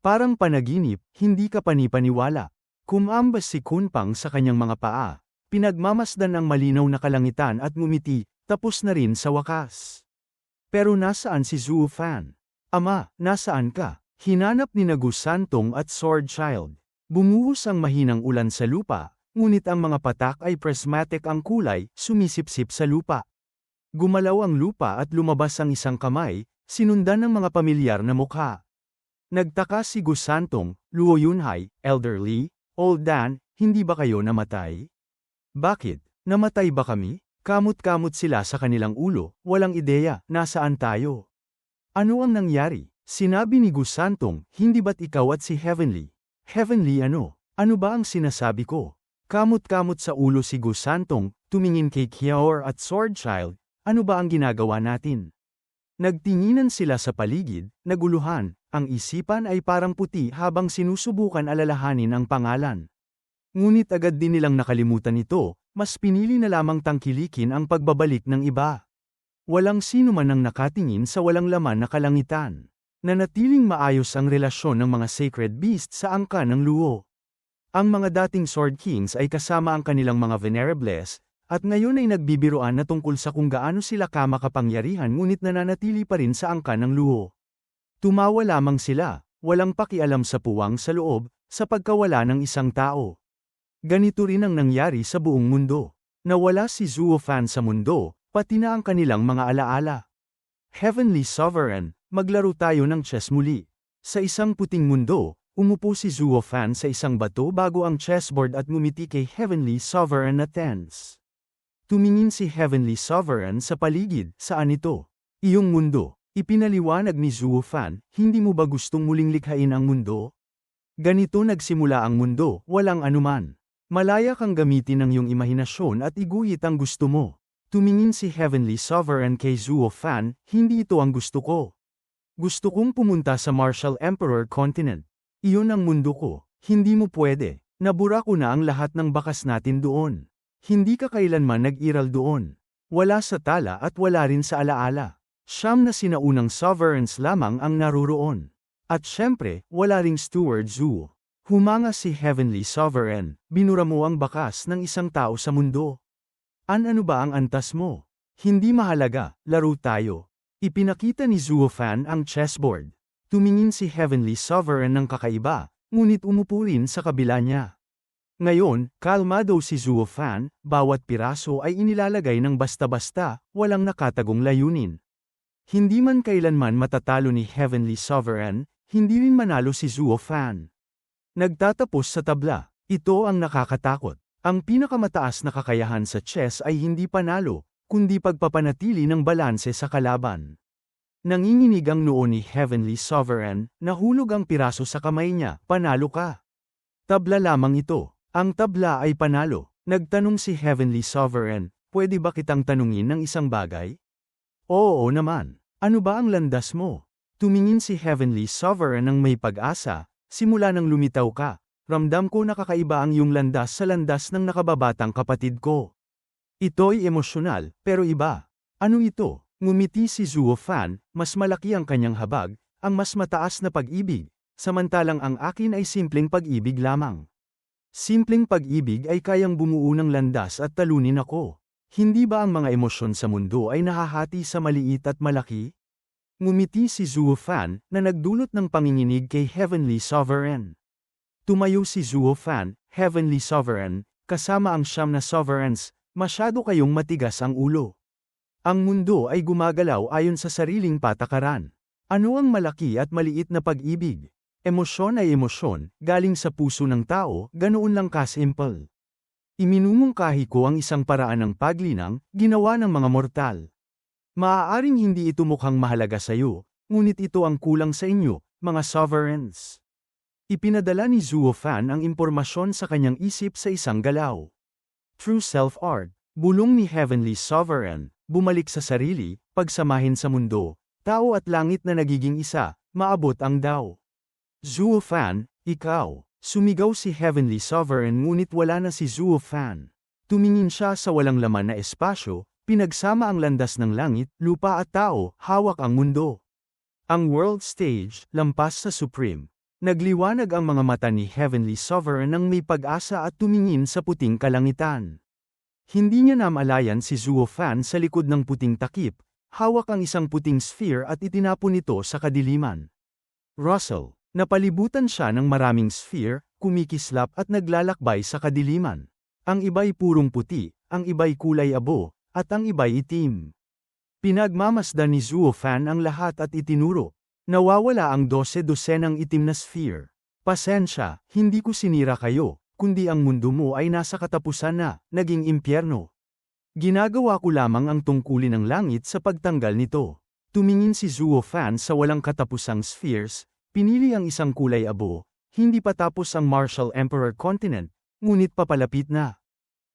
Parang panaginip, hindi ka panipaniwala. Kumambas si Kunpang sa kanyang mga paa, pinagmamasdan ang malinaw na kalangitan at ngumiti, tapos na rin sa wakas. Pero nasaan si Zuofan? Ama, nasaan ka? Hinanap ni Gus Santong at Sword Child. Bumuhos ang mahinang ulan sa lupa, ngunit ang mga patak ay prismatic ang kulay, sumisipsip sa lupa. Gumalaw ang lupa at lumabas ang isang kamay, sinundan ng mga pamilyar na mukha. Nagtaka si Gus Santong, Luo Yunhai, Elderly, Old Dan, hindi ba kayo namatay? Bakit? Namatay ba kami? Kamot-kamot sila sa kanilang ulo, walang ideya, nasaan tayo? Ano ang nangyari? Sinabi ni Gus Santong, hindi ba't ikaw at si Heavenly? Heavenly ano? Ano ba ang sinasabi ko? Kamot-kamot sa ulo si Gus Santong, tumingin kay Kiaor at Swordchild, ano ba ang ginagawa natin? Nagtinginan sila sa paligid, naguluhan, ang isipan ay parang puti habang sinusubukan alalahanin ang pangalan. Ngunit agad din nilang nakalimutan ito, mas pinili na lamang tangkilikin ang pagbabalik ng iba. Walang sino man ang nakatingin sa walang laman na kalangitan. Nanatiling maayos ang relasyon ng mga sacred beasts sa angka ng Luo. Ang mga dating Sword Kings ay kasama ang kanilang mga venerables, at ngayon ay nagbibiroan na tungkol sa kung gaano sila kamakapangyarihan ngunit nananatili pa rin sa angka ng Luo. Tumawa lamang sila, walang pakialam sa puwang sa loob, sa pagkawala ng isang tao. Ganito rin ang nangyari sa buong mundo. Nawala si Zuo Fan sa mundo, pati na ang kanilang mga alaala. Heavenly Sovereign, maglaro tayo ng chess muli. Sa isang puting mundo, umupo si Zuo Fan sa isang bato bago ang chessboard at ngumiti kay Heavenly Sovereign na tense. Tumingin si Heavenly Sovereign sa paligid, saan ito? Iyong mundo. Ipinaliwanag ni Zuo Fan, hindi mo ba gustong muling likhain ang mundo? Ganito nagsimula ang mundo, walang anuman. Malaya kang gamitin ang iyong imahinasyon at iguhit ang gusto mo. Tumingin si Heavenly Sovereign kay Zuo Fan, hindi ito ang gusto ko. Gusto kong pumunta sa Martial Emperor Continent. Iyon ang mundo ko, hindi mo pwede. Nabura ko na ang lahat ng bakas natin doon. Hindi ka kailanman nag-iral doon. Wala sa tala at wala rin sa alaala. Siyam na sinaunang sovereigns lamang ang naruroon. At syempre, wala ring Steward Zuo. Humanga si Heavenly Sovereign, binura mo ang bakas ng isang tao sa mundo. Ano ba ang antas mo? Hindi mahalaga, laro tayo. Ipinakita ni Zuo Fan ang chessboard. Tumingin si Heavenly Sovereign ng kakaiba, ngunit umupo rin sa kabila niya. Ngayon, kalmado si Zuo Fan, bawat piraso ay inilalagay ng basta-basta, walang nakatagong layunin. Hindi man kailanman matatalo ni Heavenly Sovereign, hindi rin manalo si Zuo Fan. Nagtatapos sa tabla. Ito ang nakakatakot. Ang pinakamataas na kakayahan sa chess ay hindi panalo, kundi pagpapanatili ng balanse sa kalaban. Nanginginig ang noo ni Heavenly Sovereign, nahulog ang piraso sa kamay niya, panalo ka. Tabla lamang ito. Ang tabla ay panalo. Nagtanong si Heavenly Sovereign, pwede ba kitang tanungin ng isang bagay? Oo naman. Ano ba ang landas mo? Tumingin si Heavenly Sovereign ng may pag-asa. Simula nang lumitaw ka, ramdam ko na kakaiba ang iyong landas sa landas ng nakababatang kapatid ko. Ito'y emosyonal, pero iba. Ano ito? Ngumiti si Zuo Fan, mas malaki ang kanyang habag, ang mas mataas na pag-ibig, samantalang ang akin ay simpleng pag-ibig lamang. Simpleng pag-ibig ay kayang bumuo ng landas at talunin ako. Hindi ba ang mga emosyon sa mundo ay nahahati sa maliit at malaki? Ngumiti si Zuo Fan na nagdulot ng panginginig kay Heavenly Sovereign. Tumayo si Zuo Fan, Heavenly Sovereign, kasama ang siyam na sovereigns, masyado kayong matigas ang ulo. Ang mundo ay gumagalaw ayon sa sariling patakaran. Ano ang malaki at maliit na pag-ibig? Emosyon ay emosyon, galing sa puso ng tao, ganoon lang kasimple. Iminumungkahi ko ang isang paraan ng paglinang, ginawa ng mga mortal. Maaaring hindi ito mukhang mahalaga sa iyo, ngunit ito ang kulang sa inyo, mga sovereigns. Ipinadala ni Zuo Fan ang impormasyon sa kanyang isip sa isang galaw. True Self-Art, bulong ni Heavenly Sovereign, bumalik sa sarili, pagsamahin sa mundo, tao at langit na nagiging isa, maabot ang Dao. Zuo Fan, ikaw. Sumigaw si Heavenly Sovereign ngunit wala na si Zuo Fan. Tumingin siya sa walang laman na espasyo, pinagsama ang landas ng langit, lupa at tao, hawak ang mundo. Ang world stage, lampas sa Supreme. Nagliwanag ang mga mata ni Heavenly Sovereign nang may pag-asa at tumingin sa puting kalangitan. Hindi niya namalayan si Zuo Fan sa likod ng puting takip, hawak ang isang puting sphere at itinapon ito sa kadiliman. Russell, napalibutan siya ng maraming sphere, kumikislap at naglalakbay sa kadiliman. Ang iba'y purong puti, ang iba'y kulay abo, at ang iba'y itim. Pinagmamasdan ni Zuo Fan ang lahat at itinuro. Nawawala ang 12-dosenang itim na sphere. Pasensya, hindi ko sinira kayo, kundi ang mundo mo ay nasa katapusan na, naging impyerno. Ginagawa ko lamang ang tungkulin ng langit sa pagtanggal nito. Tumingin si Zuo Fan sa walang katapusang spheres, pinili ang isang kulay abo, hindi pa tapos ang Martial Emperor Continent, ngunit papalapit na.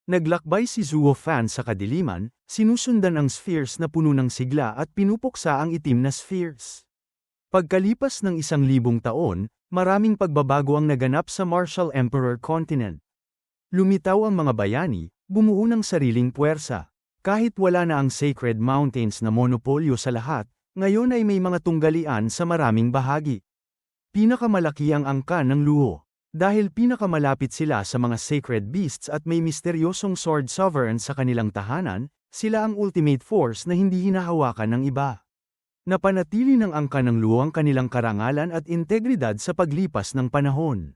Naglakbay si Zuo Fan sa kadiliman, sinusundan ang spheres na puno ng sigla at pinupuksa ang itim na spheres. Pagkalipas ng 1,000 taon, maraming pagbabago ang naganap sa Martial Emperor Continent. Lumitaw ang mga bayani, bumuo ng sariling puwersa. Kahit wala na ang Sacred Mountains na monopolyo sa lahat, ngayon ay may mga tunggalian sa maraming bahagi. Pinakamalaki ang angkan ng Luo. Dahil pinakamalapit sila sa mga sacred beasts at may misteryosong sword sovereign sa kanilang tahanan, sila ang ultimate force na hindi hinahawakan ng iba. Napanatili ng angkan ng Luo ang kanilang karangalan at integridad sa paglipas ng panahon.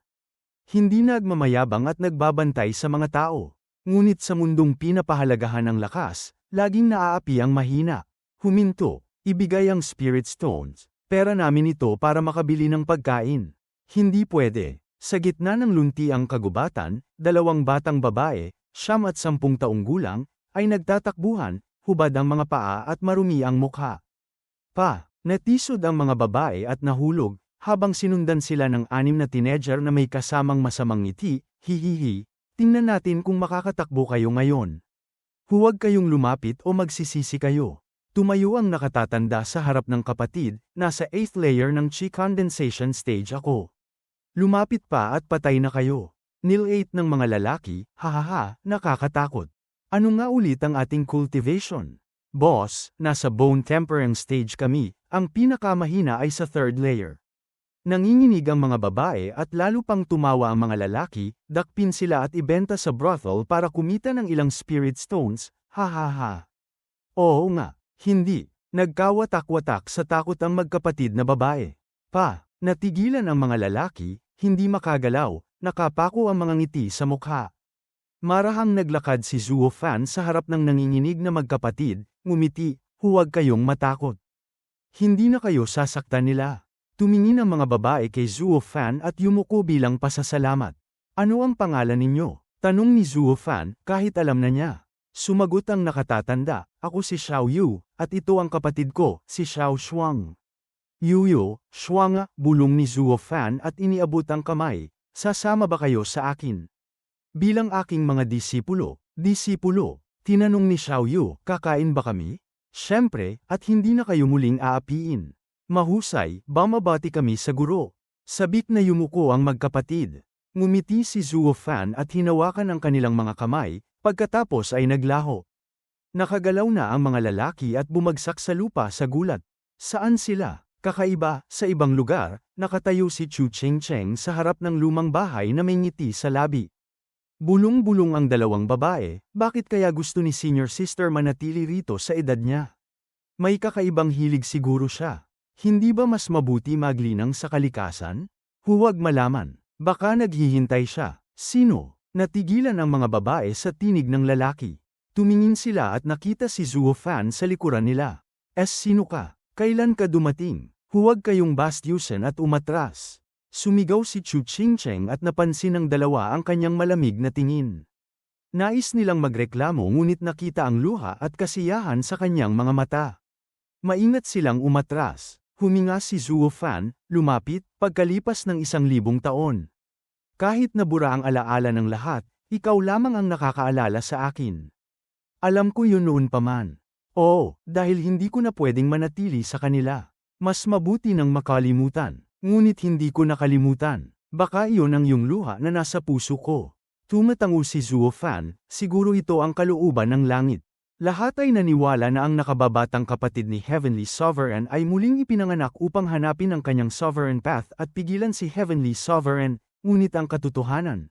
Hindi nagmamayabang at nagbabantay sa mga tao. Ngunit sa mundong pinapahalagahan ng lakas, laging naaapi ang mahina. Huminto, ibigay ang spirit stones, pera namin ito para makabili ng pagkain. Hindi pwede. Sa gitna ng lunti ang kagubatan, 2 batang babae, 9 at 10 taong gulang, ay nagtatakbuhan, hubad ang mga paa at marumi ang mukha. Natisod ang mga babae at nahulog, habang sinundan sila ng 6 na teenager na may kasamang masamang ngiti, hihihi, tingnan natin kung makakatakbo kayo ngayon. Huwag kayong lumapit o magsisisi kayo. Tumayo ang nakatatanda sa harap ng kapatid, nasa 8th layer ng chi condensation stage ako. Lumapit pa at patay na kayo. Nil 8 ng mga lalaki, hahaha, nakakatakot. Ano nga ulit ang ating cultivation? Boss, nasa bone tempering stage kami, ang pinakamahina ay sa 3rd layer. Nanginginig ang mga babae at lalo pang tumawa ang mga lalaki, dakpin sila at ibenta sa brothel para kumita ng ilang spirit stones, hahaha. Oo nga, hindi, nagkawatak-watak sa takot ang magkapatid na babae. Natigilan ang mga lalaki, hindi makagalaw, nakapako ang mga ngiti sa mukha. Marahang naglakad si Zuo Fan sa harap ng nanginginig na magkapatid, ngumiti, huwag kayong matakot. Hindi na kayo sasaktan nila. Tumingin ang mga babae kay Zuo Fan at yumuko bilang pasasalamat. Ano ang pangalan ninyo? Tanong ni Zuo Fan, kahit alam na niya. Sumagot ang nakatatanda, ako si Xiao Yu, at ito ang kapatid ko, si Xiao Shuang. Yuyo, Shuang, bulong ni Zuo Fan at iniabot ang kamay, sasama ba kayo sa akin? Bilang aking mga disipulo, tinanong ni Xiao Yu, kakain ba kami? Siyempre, at hindi na kayo muling aapiin. Mahusay, bumabati kami sa guro. Sabik na yumuko ang magkapatid. Ngumiti si Zuo Fan at hinawakan ang kanilang mga kamay, pagkatapos ay naglaho. Nakagalaw na ang mga lalaki at bumagsak sa lupa sa gulat. Saan sila? Kakaiba, sa ibang lugar, nakatayo si Chu Chengcheng sa harap ng lumang bahay na may ngiti sa labi. Bulong-bulong ang 2 babae, bakit kaya gusto ni senior sister manatili rito sa edad niya? May kakaibang hilig siguro siya. Hindi ba mas mabuti maglinang sa kalikasan? Huwag malaman. Baka naghihintay siya. Sino? Natigilan ang mga babae sa tinig ng lalaki. Tumingin sila at nakita si Zuo Fan sa likuran nila. Sino ka? Kailan ka dumating? Huwag kayong bastyusan at umatras. Sumigaw si Chu Chengcheng at napansin ng 2 ang kanyang malamig na tingin. Nais nilang magreklamo ngunit nakita ang luha at kasiyahan sa kanyang mga mata. Maingat silang umatras. Huminga si Zuo Fan, lumapit, pagkalipas ng 1,000 taon. Kahit nabura ang alaala ng lahat, ikaw lamang ang nakakaalala sa akin. Alam ko yun noon pa man. Oo, dahil hindi ko na pwedeng manatili sa kanila. Mas mabuti nang makalimutan. Ngunit hindi ko nakalimutan. Baka iyon ang iyong luha na nasa puso ko. Tumatango si Zuo Fan, siguro ito ang kalooban ng langit. Lahat ay naniwala na ang nakababatang kapatid ni Heavenly Sovereign ay muling ipinanganak upang hanapin ang kanyang sovereign path at pigilan si Heavenly Sovereign, ngunit ang katotohanan.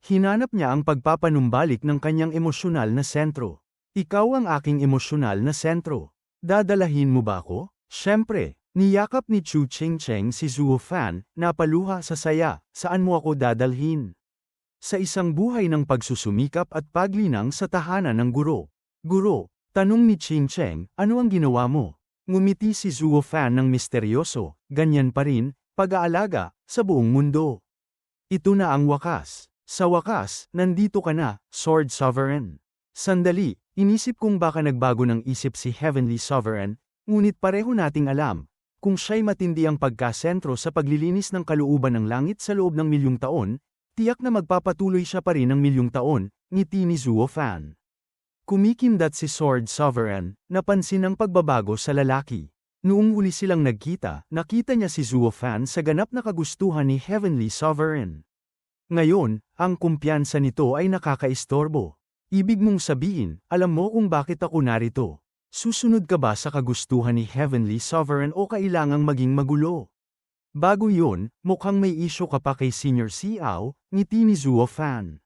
Hinanap niya ang pagpapanumbalik ng kanyang emosyonal na sentro. Ikaw ang aking emosyonal na sentro. Dadalahin mo ba ako? Siyempre, niyakap ni Chu Chengcheng si Zuo Fan, napaluha sa saya, saan mo ako dadalhin? Sa isang buhay ng pagsusumikap at paglinang sa tahanan ng guro. Guro, Tanong ni Ching Cheng, ano ang ginawa mo? Ngumiti si Zuo Fan ng misteryoso, ganyan pa rin, pag-aalaga, sa buong mundo. Ito na ang wakas. Sa wakas, nandito ka na, Sword Sovereign. Sandali, inisip kong baka nagbago ng isip si Heavenly Sovereign, ngunit pareho nating alam, kung siya'y matindi ang pagkasentro sa paglilinis ng kalooban ng langit sa loob ng milyong taon, tiyak na magpapatuloy siya pa rin ng milyong taon, ngiti ni Zuo Fan. Kumikindat si Sword Sovereign, napansin ang pagbabago sa lalaki. Noong huli silang nagkita, nakita niya si Zuo Fan sa ganap na kagustuhan ni Heavenly Sovereign. Ngayon, ang kumpiyansa nito ay nakakaistorbo. Ibig mong sabihin, alam mo kung bakit ako narito. Susunod ka ba sa kagustuhan ni Heavenly Sovereign o kailangang maging magulo? Bago yun, mukhang may isyo ka pa kay Senior Xiao, ngiti ni Zuo Fan.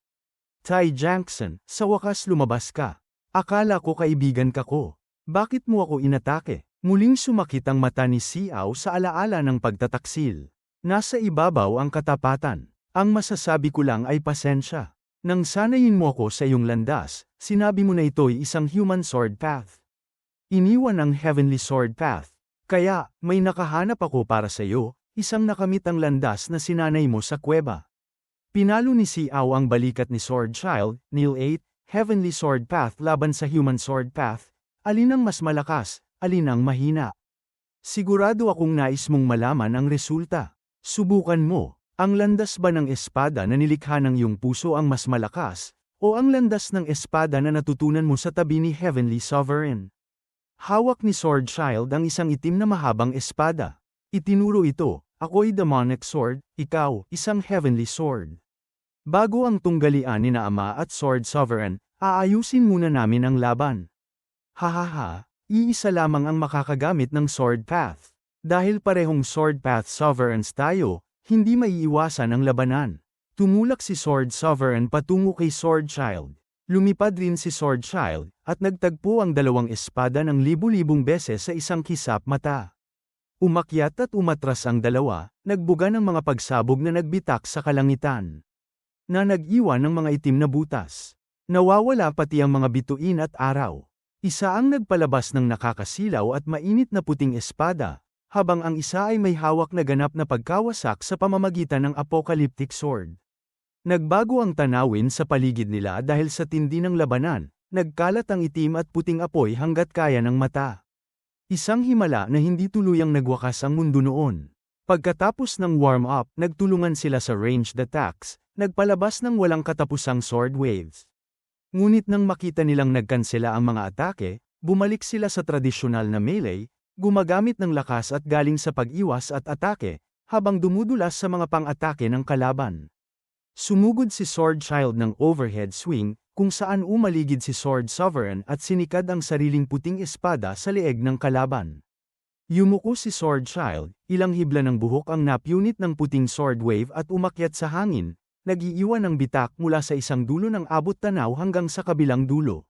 Tai Jackson, sa wakas lumabas ka. Akala ko kaibigan ka ko. Bakit mo ako inatake? Muling sumakit ang mata ni Xiao sa alaala ng pagtataksil. Nasa ibabaw ang katapatan. Ang masasabi ko lang ay pasensya. Nang sanayin mo ako sa iyong landas, sinabi mo na ito'y isang human sword path. Iniwan ang heavenly sword path. Kaya, may nakahanap ako para sa iyo, isang nakamit ang landas na sinanay mo sa kuweba. Pinalo ni Xiao ang balikat ni Sword Child, Neil 8, Heavenly Sword Path laban sa Human Sword Path. Alin ang mas malakas, alin ang mahina? Sigurado akong nais mong malaman ang resulta. Subukan mo. Ang landas ba ng espada na nilikha ng iyong puso ang mas malakas, o ang landas ng espada na natutunan mo sa tabi ni Heavenly Sovereign? Hawak ni Sword Child ang isang itim na mahabang espada. Itinuro ito, ako'y demonic sword, ikaw, isang heavenly sword. Bago ang tunggalian ni na Ama at Sword Sovereign, aayusin muna namin ang laban. Hahaha, iisa lamang ang makakagamit ng Sword Path. Dahil parehong Sword Path Sovereigns tayo, hindi maiiwasan ang labanan. Tumulak si Sword Sovereign patungo kay Sword Child. Lumipad rin si Sword Child, at nagtagpo ang dalawang espada ng libu-libong beses sa isang kisap mata. Umakyat at umatras ang dalawa, nagbuga ng mga pagsabog na nagbitak sa kalangitan. Na nag-iwan ng mga itim na butas. Nawawala pati ang mga bituin at araw. Isa ang nagpalabas ng nakakasilaw at mainit na puting espada, habang ang isa ay may hawak na ganap na pagkawasak sa pamamagitan ng apocalyptic sword. Nagbago ang tanawin sa paligid nila dahil sa tindi ng labanan, nagkalat ang itim at puting apoy hanggat kaya ng mata. Isang himala na hindi tuluyang nagwakas ang mundo noon. Pagkatapos ng warm-up, nagtulungan sila sa ranged attacks, nagpalabas ng walang katapusang sword waves. Ngunit nang makita nilang nagkansela ang mga atake, bumalik sila sa tradisyonal na melee, gumagamit ng lakas at galing sa pag-iwas at atake, habang dumudulas sa mga pang-atake ng kalaban. Sumugod si Sword Child ng overhead swing, kung saan umaligid si Sword Sovereign at sinikad ang sariling puting espada sa leeg ng kalaban. Yumuko si Sword Child, ilang hibla ng buhok ang napunit ng puting sword wave at umakyat sa hangin, nag-iiwan ng bitak mula sa isang dulo ng abot tanaw hanggang sa kabilang dulo.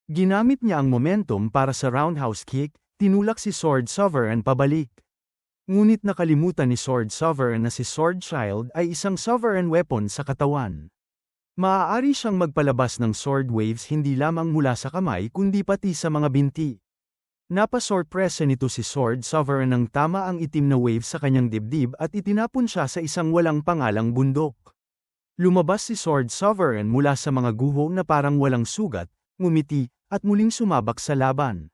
Ginamit niya ang momentum para sa roundhouse kick, tinulak si Sword Sovereign pabalik. Ngunit nakalimutan ni Sword Sovereign na si Sword Child ay isang sovereign weapon sa katawan. Maaari siyang magpalabas ng sword waves hindi lamang mula sa kamay kundi pati sa mga binti. Napasorpresa nito si Sword Sovereign ng tama ang itim na wave sa kanyang dibdib at itinapon siya sa isang walang pangalang bundok. Lumabas si Sword Sovereign mula sa mga guho na parang walang sugat, ngumiti, at muling sumabak sa laban.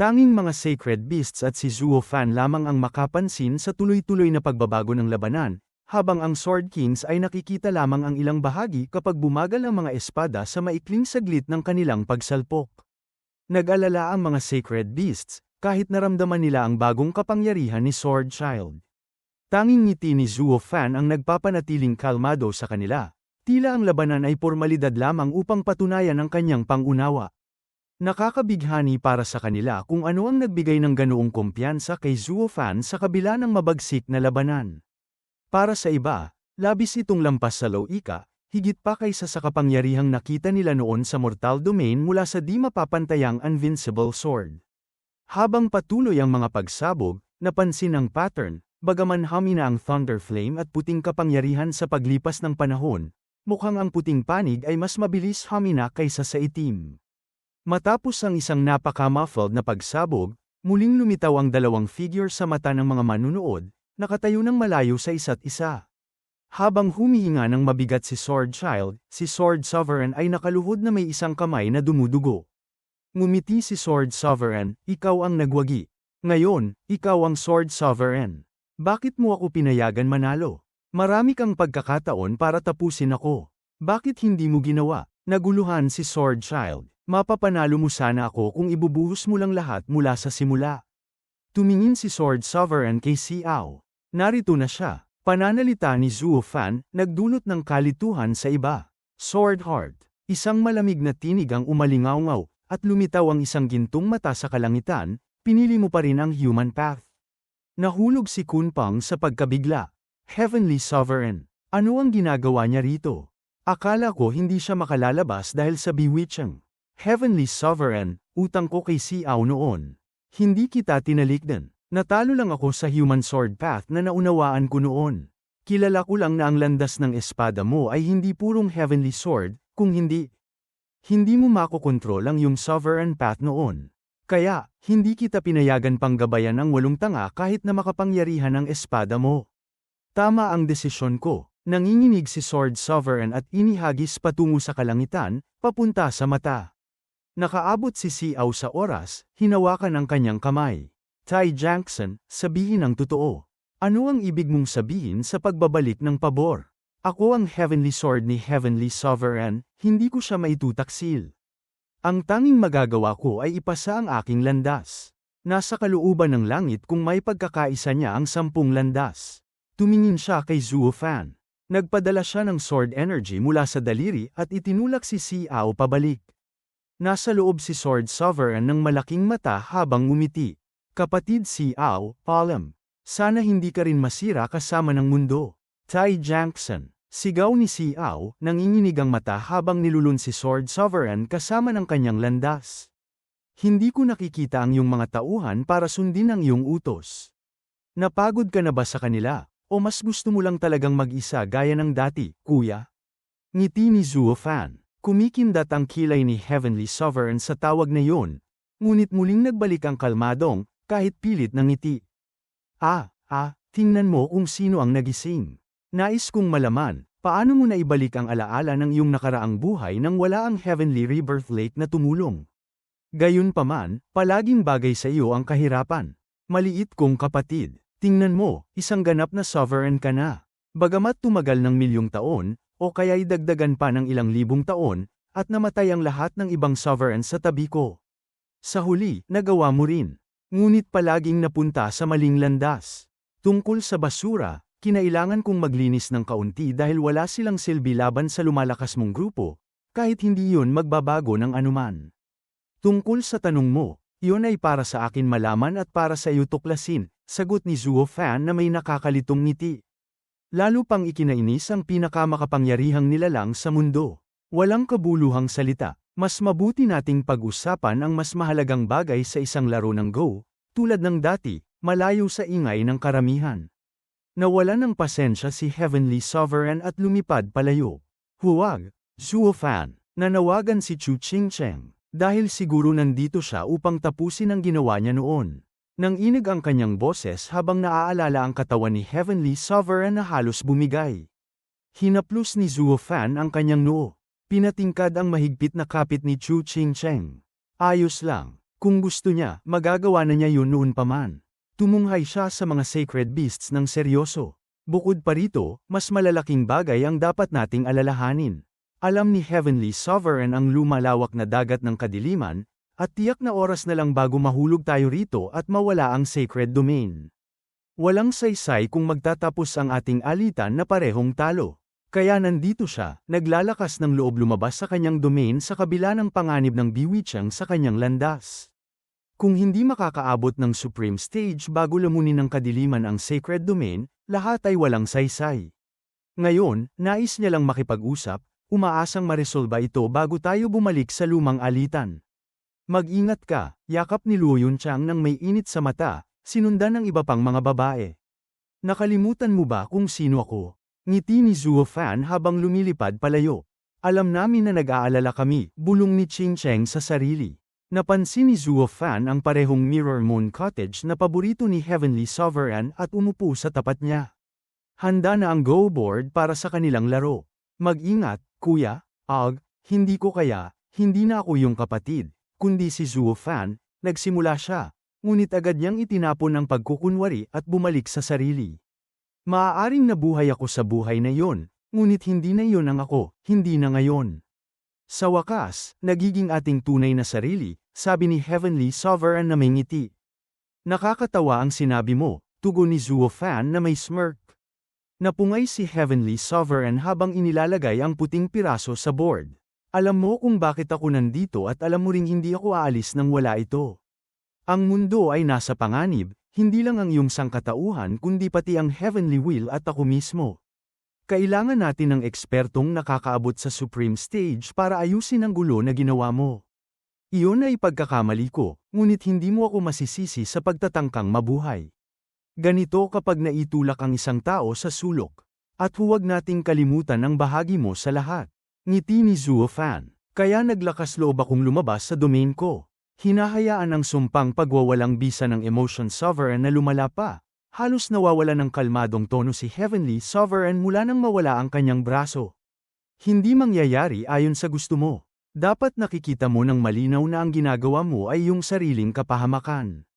Tanging mga sacred beasts at si Zuo Fan lamang ang makapansin sa tuloy-tuloy na pagbabago ng labanan, habang ang Sword Kings ay nakikita lamang ang ilang bahagi kapag bumagal ang mga espada sa maikling saglit ng kanilang pagsalpok. Nag-alala ang mga sacred beasts, kahit naramdaman nila ang bagong kapangyarihan ni Sword Child. Tanging ngiti ni Zuo Fan ang nagpapanatiling kalmado sa kanila. Tila ang labanan ay pormalidad lamang upang patunayan ang kanyang pangunawa. Nakakabighani para sa kanila kung ano ang nagbigay ng ganoong kumpiyansa kay Zuo Fan sa kabila ng mabagsik na labanan. Para sa iba, labis itong lampas sa loika, higit pa kaysa sa kapangyarihang nakita nila noon sa mortal domain mula sa di mapapantayang invincible sword. Habang patuloy ang mga pagsabog, napansin ang pattern, bagaman humina ang thunder flame at puting kapangyarihan sa paglipas ng panahon, mukhang ang puting panig ay mas mabilis humina kaysa sa itim. Matapos ang isang napaka-muffled na pagsabog, muling lumitaw ang dalawang figure sa mata ng mga manunood, nakatayo ng malayo sa isa't isa. Habang humihinga ng mabigat si Sword Child, si Sword Sovereign ay nakaluhod na may isang kamay na dumudugo. Ngumiti si Sword Sovereign, ikaw ang nagwagi. Ngayon, ikaw ang Sword Sovereign. Bakit mo ako pinayagan manalo? Marami kang pagkakataon para tapusin ako. Bakit hindi mo ginawa? Naguluhan si Sword Child. Mapapanalo mo sana ako kung ibubuhos mo lang lahat mula sa simula. Tumingin si Sword Sovereign kay Xiao. Narito na siya. Pananalita ni Zuo Fan, nagdulot ng kalituhan sa iba. Sword Heart. Isang malamig na tinig ang umalingaw-ngaw, at lumitaw ang isang gintong mata sa kalangitan, pinili mo pa rin ang human path. Nahulog si Kunpang sa pagkabigla. Heavenly Sovereign. Ano ang ginagawa niya rito? Akala ko hindi siya makalalabas dahil sa bewitching. Heavenly Sovereign, utang ko kay Xiao noon. Hindi kita tinalikdan. Natalo lang ako sa human sword path na naunawaan ko noon. Kilala ko lang na ang landas ng espada mo ay hindi purong heavenly sword, kung hindi mo makokontrol ang iyong sovereign path noon. Kaya, hindi kita pinayagan pang gabayan ng 8 tanga kahit na makapangyarihan ang espada mo. Tama ang desisyon ko. Nanginginig si Sword Sovereign at inihagis patungo sa kalangitan, papunta sa mata. Nakaabot si Xiao sa oras, hinawakan ang kanyang kamay. Tai Jackson, sabihin ang totoo. Ano ang ibig mong sabihin sa pagbabalik ng pabor? Ako ang Heavenly Sword ni Heavenly Sovereign, hindi ko siya maitutaksil. Ang tanging magagawa ko ay ipasa ang aking landas. Nasa kalooban ng langit kung may pagkakaisa niya ang 10 landas. Tumingin siya kay Zuo Fan. Nagpadala siya ng sword energy mula sa daliri at itinulak si Xiao pabalik. Nasa loob si Sword Sovereign ng malaking mata habang ngumiti. Kapatid Xiao, paalam. Sana hindi ka rin masira kasama ng mundo. Tai Jackson. Sigaw ni Xiao, nanginginig ang mata habang nilulun si Sword Sovereign kasama ng kanyang landas. Hindi ko nakikita ang iyong mga tauhan para sundin ang iyong utos. Napagod ka na ba sa kanila? O mas gusto mo lang talagang mag-isa gaya ng dati, kuya? Ngiti ni Zuo Fan. Kumikindat ang kilay ni Heavenly Sovereign sa tawag na yon. Ngunit muling nagbalik ang kalmadong, kahit pilit ng ngiti. Tingnan mo kung sino ang nagising. Nais kong malaman, paano mo naibalik ang alaala ng iyong nakaraang buhay nang wala ang Heavenly Rebirth Lake na tumulong? Gayunpaman, palaging bagay sa iyo ang kahirapan. Maliit kong kapatid, tingnan mo, isang ganap na sovereign ka na. Bagamat tumagal ng milyong taon, o kaya'y dagdagan pa ng ilang libong taon, at namatay ang lahat ng ibang sovereign sa tabi ko. Sa huli, nagawa mo rin. Ngunit palaging napunta sa maling landas. Tungkol sa basura, kinailangan kong maglinis ng kaunti dahil wala silang silbi laban sa lumalakas mong grupo, kahit hindi yun magbabago ng anuman. Tungkol sa tanong mo, yun ay para sa akin malaman at para sa iyo tuklasin, sagot ni Zuo Fan na may nakakalitong ngiti. Lalo pang ikinainis ang pinakamakapangyarihang nilalang sa mundo. Walang kabuluhang salita. Mas mabuti nating pag-usapan ang mas mahalagang bagay sa isang laro ng Go, tulad ng dati, malayo sa ingay ng karamihan. Nawalan ng pasensya si Heavenly Sovereign at lumipad palayo. Huwag, Zuo Fan, nanawagan si Chu Qingcheng, dahil siguro nandito siya upang tapusin ang ginawa niya noon. Nanginig ang kanyang boses habang naaalala ang katawan ni Heavenly Sovereign na halos bumigay. Hinaplos ni Zuo Fan ang kanyang noo. Pinatingkad ang mahigpit na kapit ni Chu Qingcheng. Ayos lang. Kung gusto niya, magagawa na niya yun noon pa man. Tumunghay siya sa mga sacred beasts ng seryoso. Bukod pa rito, mas malalaking bagay ang dapat nating alalahanin. Alam ni Heavenly Sovereign ang lumalawak na dagat ng kadiliman, at tiyak na oras na lang bago mahulog tayo rito at mawala ang sacred domain. Walang saysay kung magtatapos ang ating alitan na parehong talo. Kaya nandito siya, naglalakas ng loob lumabas sa kanyang domain sa kabila ng panganib ng bewitching sa kanyang landas. Kung hindi makakaabot ng Supreme Stage bago lamunin ng kadiliman ang Sacred Domain, lahat ay walang saysay. Ngayon, nais niya lang makipag-usap, umaasang maresolba ito bago tayo bumalik sa lumang alitan. Mag-ingat ka, yakap ni Luo Yunchang nang may init sa mata, sinundan ng iba pang mga babae. Nakalimutan mo ba kung sino ako? Ngiti ni Zuo Fan habang lumilipad palayo. Alam namin na nag-aalala kami, bulong ni Ching Cheng sa sarili. Napansin ni Zuo Fan ang parehong Mirror Moon Cottage na paborito ni Heavenly Sovereign at umupo sa tapat niya. Handa na ang go board para sa kanilang laro. Mag-ingat, kuya, hindi ko kaya, hindi na ako yung kapatid, kundi si Zuo Fan, nagsimula siya, ngunit agad niyang itinapon ang pagkukunwari at bumalik sa sarili. Maaaring nabuhay ako sa buhay na yon, ngunit hindi na yon ang ako, hindi na ngayon. Sa wakas, nagiging ating tunay na sarili, sabi ni Heavenly Sovereign na may ngiti. Nakakatawa ang sinabi mo, tugon ni Zuo Fan na may smirk. Napungay si Heavenly Sovereign habang inilalagay ang puting piraso sa board. Alam mo kung bakit ako nandito at alam mo ring hindi ako aalis nang wala ito. Ang mundo ay nasa panganib, hindi lang ang iyong sangkatauhan kundi pati ang Heavenly Will at ako mismo. Kailangan natin ng ekspertong nakakaabot sa Supreme Stage para ayusin ang gulo na ginawa mo. Iyon ay pagkakamali ko, ngunit hindi mo ako masisisi sa pagtatangkang mabuhay. Ganito kapag naitulak ang isang tao sa sulok. At huwag nating kalimutan ang bahagi mo sa lahat. Ngiti ni Zuo Fan. Kaya naglakas loob akong lumabas sa domain ko. Hinahayaan ang sumpang pagwawalang bisa ng Emotion Sovereign na lumala pa. Halos nawawala ng kalmadong tono si Heavenly Sovereign mula nang mawala ang kanyang braso. Hindi mangyayari ayon sa gusto mo. Dapat nakikita mo ng malinaw na ang ginagawa mo ay iyong sariling kapahamakan.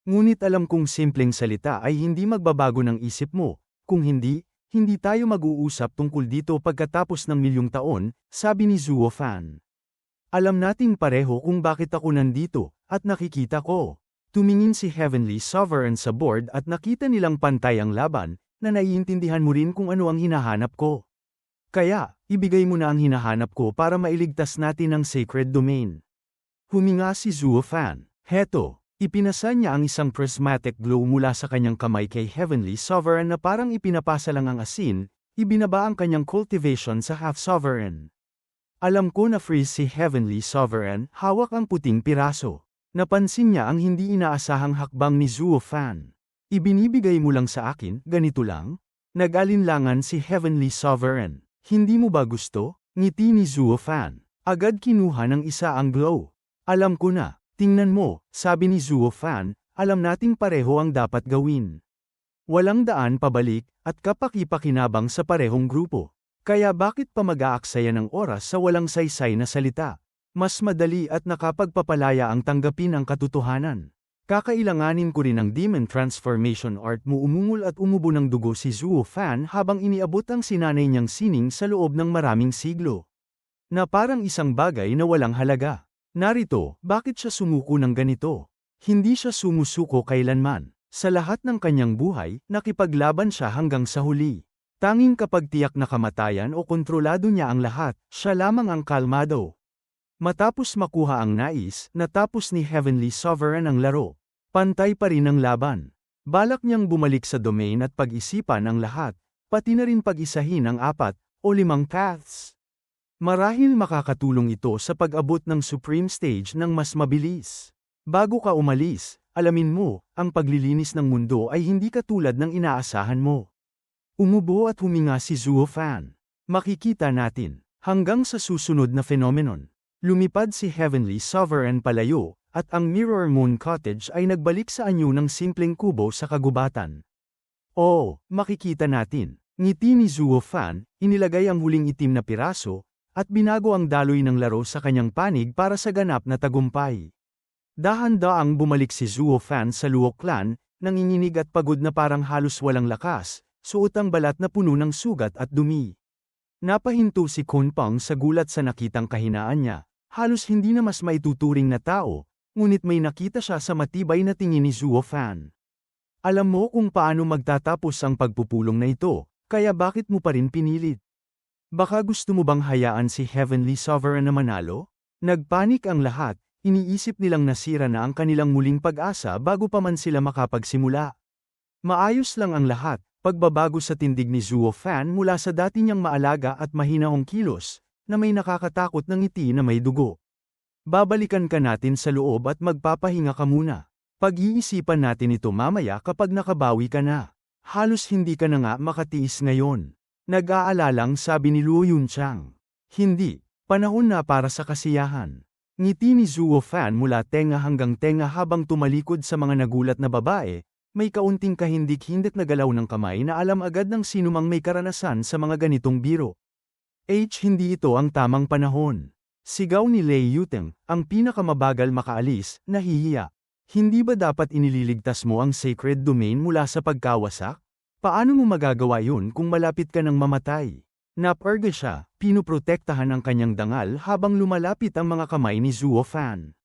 Ngunit alam kong simpleng salita ay hindi magbabago ng isip mo, kung hindi tayo mag-uusap tungkol dito pagkatapos ng milyong taon, sabi ni Zuo Fan. Alam nating pareho kung bakit ako nandito, at nakikita ko. Tumingin si Heavenly Sovereign sa board at nakita nilang pantay ang laban, na naiintindihan mo rin kung ano ang hinahanap ko. Kaya, ibigay mo na ang hinahanap ko para mailigtas natin ang sacred domain. Huminga si Zuo Fan. Heto, ipinasa niya ang isang prismatic glow mula sa kanyang kamay kay Heavenly Sovereign na parang ipinapasa lang ang asin, ibinaba ang kanyang cultivation sa half-sovereign. Alam ko na freeze si Heavenly Sovereign, hawak ang puting piraso. Napansin niya ang hindi inaasahang hakbang ni Zuo Fan. Ibinibigay mo lang sa akin, ganito lang? Nag-alinlangan si Heavenly Sovereign. Hindi mo ba gusto? Ngiti ni Zuo Fan. Agad kinuha ng isa ang glow. Alam ko na, tingnan mo, sabi ni Zuo Fan, alam nating pareho ang dapat gawin. Walang daan pabalik, at kapaki-pakinabang sa parehong grupo. Kaya bakit pa mag-aaksaya ng oras sa walang saysay na salita? Mas madali at nakapagpapalaya ang tanggapin ang katotohanan. Kakailanganin ko rin ang Demon Transformation Art mo. Umungol at umubo ng dugo si Zuo Fan habang iniabot ang sinanay niyang sining sa loob ng maraming siglo. Na parang isang bagay na walang halaga. Narito, bakit siya sumuko ng ganito? Hindi siya sumusuko kailanman. Sa lahat ng kanyang buhay, nakipaglaban siya hanggang sa huli. Tanging kapag tiyak na kamatayan o kontrolado niya ang lahat, siya lamang ang kalmado. Matapos makuha ang nais, natapos ni Heavenly Sovereign ang laro. Pantay pa rin ang laban. Balak niyang bumalik sa domain at pag-isipan ang lahat, pati na rin pag-isahin ang 4 o 5 paths. Marahil makakatulong ito sa pag-abot ng Supreme Stage ng mas mabilis. Bago ka umalis, alamin mo, ang paglilinis ng mundo ay hindi katulad ng inaasahan mo. Umubo at huminga si Zuo Fan. Makikita natin, hanggang sa susunod na phenomenon. Lumipad si Heavenly Sovereign palayo, at ang Mirror Moon Cottage ay nagbalik sa anyo ng simpleng kubo sa kagubatan. Oo, makikita natin. Ngiti ni Zuo Fan, inilagay ang huling itim na piraso, at binago ang daloy ng laro sa kanyang panig para sa ganap na tagumpay. Dahan-daang bumalik si Zuo Fan sa Luo Clan, nanginginig at pagod na parang halos walang lakas, suot ang balat na puno ng sugat at dumi. Napahinto si Kunpang sa gulat sa nakitang kahinaan niya. Halos hindi na mas maituturing na tao, ngunit may nakita siya sa matibay na tingin ni Zuo Fan. Alam mo kung paano magtatapos ang pagpupulong na ito, kaya bakit mo pa rin pinilit? Baka gusto mo bang hayaan si Heavenly Sovereign na manalo? Nagpanik ang lahat, iniisip nilang nasira na ang kanilang muling pag-asa bago pa man sila makapagsimula. Maayos lang ang lahat, pagbabago sa tindig ni Zuo Fan mula sa dati niyang maalaga at mahinahong kilos, na may nakakatakot ng ngiti na may dugo. Babalikan ka natin sa loob at magpapahinga ka muna. Pag-iisipan natin ito mamaya kapag nakabawi ka na. Halos hindi ka na nga makatiis ngayon. Nag-aalalang sabi ni Luo Yunchang. Hindi, panahon na para sa kasiyahan. Ngiti ni Zuo Fan mula tenga hanggang tenga habang tumalikod sa mga nagulat na babae, may kaunting kahindik-hindik na galaw ng kamay na alam agad ng sinumang may karanasan sa mga ganitong biro. Hindi ito ang tamang panahon. Sigaw ni Lei Yuteng, ang pinakamabagal makaalis, nahihiya. Hindi ba dapat inililigtas mo ang sacred domain mula sa pagkawasak? Paano mo magagawa yun kung malapit ka ng mamatay? Naparga siya, pinuprotektahan ang kanyang dangal habang lumalapit ang mga kamay ni Zuo Fan.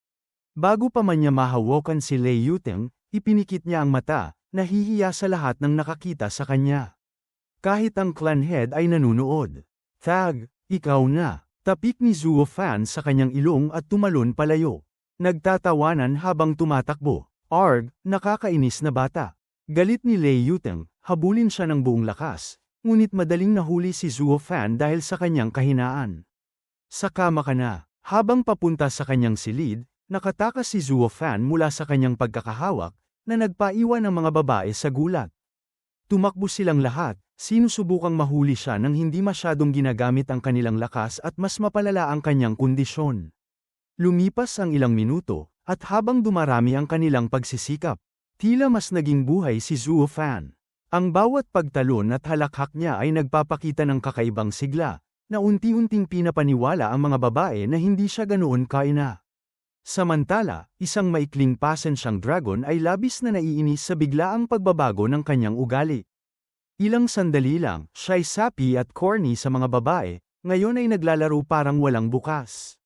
Bago pa man niya mahawakan si Lei Yuteng, ipinikit niya ang mata, nahihiya sa lahat ng nakakita sa kanya. Kahit ang clan head ay nanunood. Tag, ikaw na. Tapik ni Zuo Fan sa kanyang ilong at tumalon palayo. Nagtatawanan habang tumatakbo. Arg, nakakainis na bata. Galit ni Lei Yuteng, habulin siya ng buong lakas. Ngunit madaling nahuli si Zuo Fan dahil sa kanyang kahinaan. Sa kama ka na. Habang papunta sa kanyang silid, nakatakas si Zuo Fan mula sa kanyang pagkakahawak, na nagpaiwan ng mga babae sa gulat. Tumakbo silang lahat, sinusubukang mahuli siya nang hindi masyadong ginagamit ang kanilang lakas at mas mapalala ang kanyang kondisyon. Lumipas ang ilang minuto, at habang dumarami ang kanilang pagsisikap, tila mas naging buhay si Zuo Fan. Ang bawat pagtalon at halakhak niya ay nagpapakita ng kakaibang sigla, na unti-unting pinapaniwala ang mga babae na hindi siya ganoon kaina. Samantala, isang maikling pasensyang dragon ay labis na naiinis sa biglaang pagbabago ng kanyang ugali. Ilang sandali lang, siya'y sappy at corny sa mga babae, ngayon ay naglalaro parang walang bukas.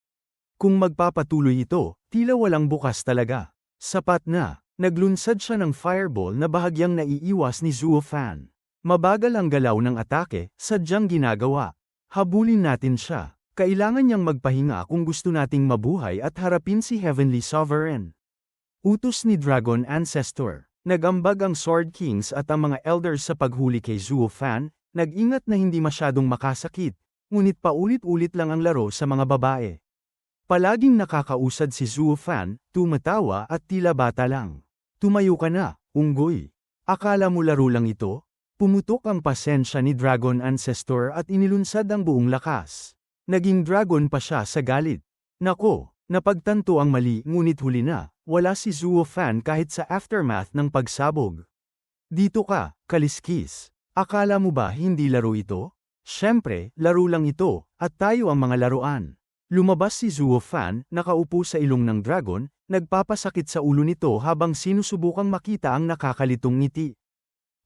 Kung magpapatuloy ito, tila walang bukas talaga. Sapat na. Naglunsad siya ng fireball na bahagyang naiiwas ni Zuo Fan. Mabagal ang galaw ng atake, sadyang ginagawa. Habulin natin siya. Kailangan niyang magpahinga kung gusto nating mabuhay at harapin si Heavenly Sovereign. Utos ni Dragon Ancestor. Nagambag ang Sword Kings at ang mga elders sa paghuli kay Zuo Fan, nag-ingat na hindi masyadong makasakit, ngunit paulit-ulit lang ang laro sa mga babae. Palaging nakakausad si Zuo Fan, tumatawa at tila bata lang. Tumayo ka na, unggoy. Akala mo laro lang ito? Pumutok ang pasensya ni Dragon Ancestor at inilunsad ang buong lakas. Naging dragon pa siya sa galit. Nako, napagtanto ang mali ngunit huli na, wala si Zuo Fan kahit sa aftermath ng pagsabog. Dito ka, kaliskis. Akala mo ba hindi laro ito? Siyempre, laro lang ito, at tayo ang mga laruan. Lumabas si Zuo Fan, nakaupo sa ilong ng dragon, nagpapasakit sa ulo nito habang sinusubukang makita ang nakakalitong ngiti.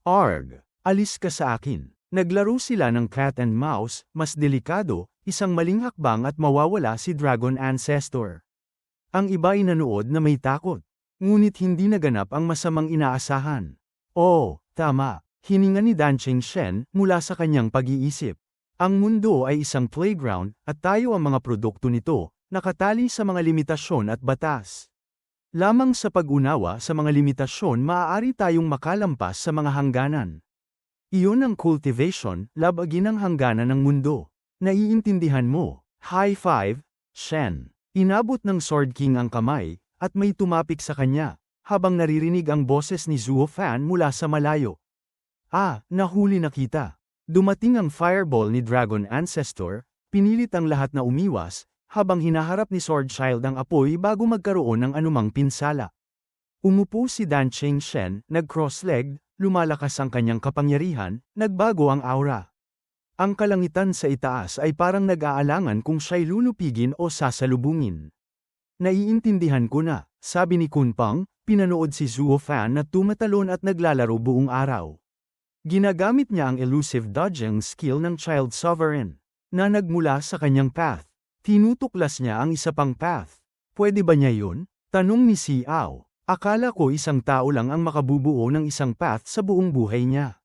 Arg! Alis ka sa akin. Naglaro sila ng cat and mouse, mas delikado, isang maling hakbang at mawawala si Dragon Ancestor. Ang iba ay nanood na may takot. Ngunit hindi naganap ang masamang inaasahan. Oh, tama. Hininga ni Dan Shen mula sa kanyang pag-iisip. Ang mundo ay isang playground, at tayo ang mga produkto nito, nakatali sa mga limitasyon at batas. Lamang sa pag-unawa sa mga limitasyon maaari tayong makalampas sa mga hangganan. Iyon ang cultivation, labagin ang hangganan ng mundo. Naiintindihan mo. High five, Shen. Inabot ng Sword King ang kamay, at may tumapik sa kanya, habang naririnig ang boses ni Zuo Fan mula sa malayo. Nahuli na kita. Dumating ang fireball ni Dragon Ancestor, pinilit ang lahat na umiwas, habang hinaharap ni Sword Child ang apoy bago magkaroon ng anumang pinsala. Umupo si Dan Shen, nag-cross-legged, lumalakas ang kanyang kapangyarihan, nagbago ang aura. Ang kalangitan sa itaas ay parang nag-aalangan kung siya'y lulupigin o sasalubungin. Naiintindihan ko na, sabi ni Kunpang, pinanood si Zuo Fan na tumatalon at naglalaro buong araw. Ginagamit niya ang elusive dodging skill ng Child Sovereign, na nagmula sa kanyang path. Tinutuklas niya ang isa pang path. Pwede ba niya yun? Tanong ni Xiao. Akala ko isang tao lang ang makabubuo ng isang path sa buong buhay niya.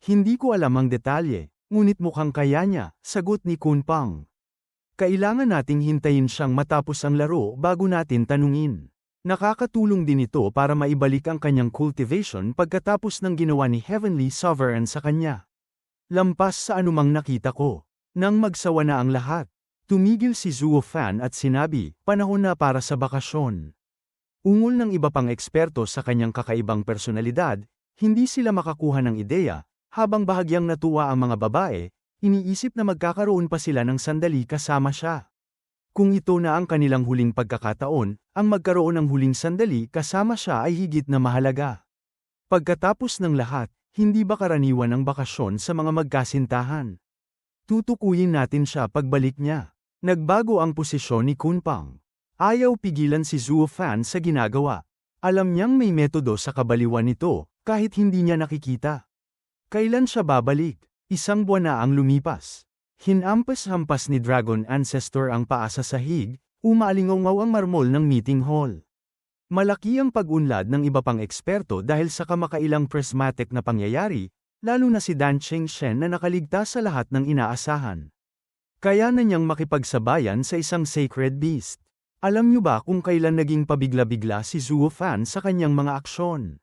Hindi ko alam ang detalye, ngunit mukhang kaya niya, sagot ni Kunpang. Kailangan nating hintayin siyang matapos ang laro bago natin tanungin. Nakakatulong din ito para maibalik ang kanyang cultivation pagkatapos ng ginawa ni Heavenly Sovereign sa kanya. Lampas sa anumang nakita ko. Nang magsawa na ang lahat, tumigil si Zuo Fan at sinabi, panahon na para sa bakasyon. Ungol ng iba pang eksperto sa kanyang kakaibang personalidad, hindi sila makakuha ng ideya, habang bahagyang natuwa ang mga babae, iniisip na magkakaroon pa sila ng sandali kasama siya. Kung ito na ang kanilang huling pagkakataon, ang magkaroon ng huling sandali kasama siya ay higit na mahalaga. Pagkatapos ng lahat, hindi ba karaniwan ang bakasyon sa mga magkasintahan? Tutukuyin natin siya pagbalik niya. Nagbago ang posisyon ni Kunpang. Ayaw pigilan si Zuo Fan sa ginagawa. Alam niyang may metodo sa kabaliwan nito, kahit hindi niya nakikita. Kailan siya babalik? Isang buwan na ang lumipas. Hinampas-hampas ni Dragon Ancestor ang paa sa sahig, umalingaw ang marmol ng meeting hall. Malaki ang pag-unlad ng iba pang eksperto dahil sa kamakailang prismatic na pangyayari, lalo na si Dan Cheng-shen na nakaligtas sa lahat ng inaasahan. Kaya na niyang makipagsabayan sa isang sacred beast. Alam niyo ba kung kailan naging pabigla-bigla si Zuo Fan sa kanyang mga aksyon?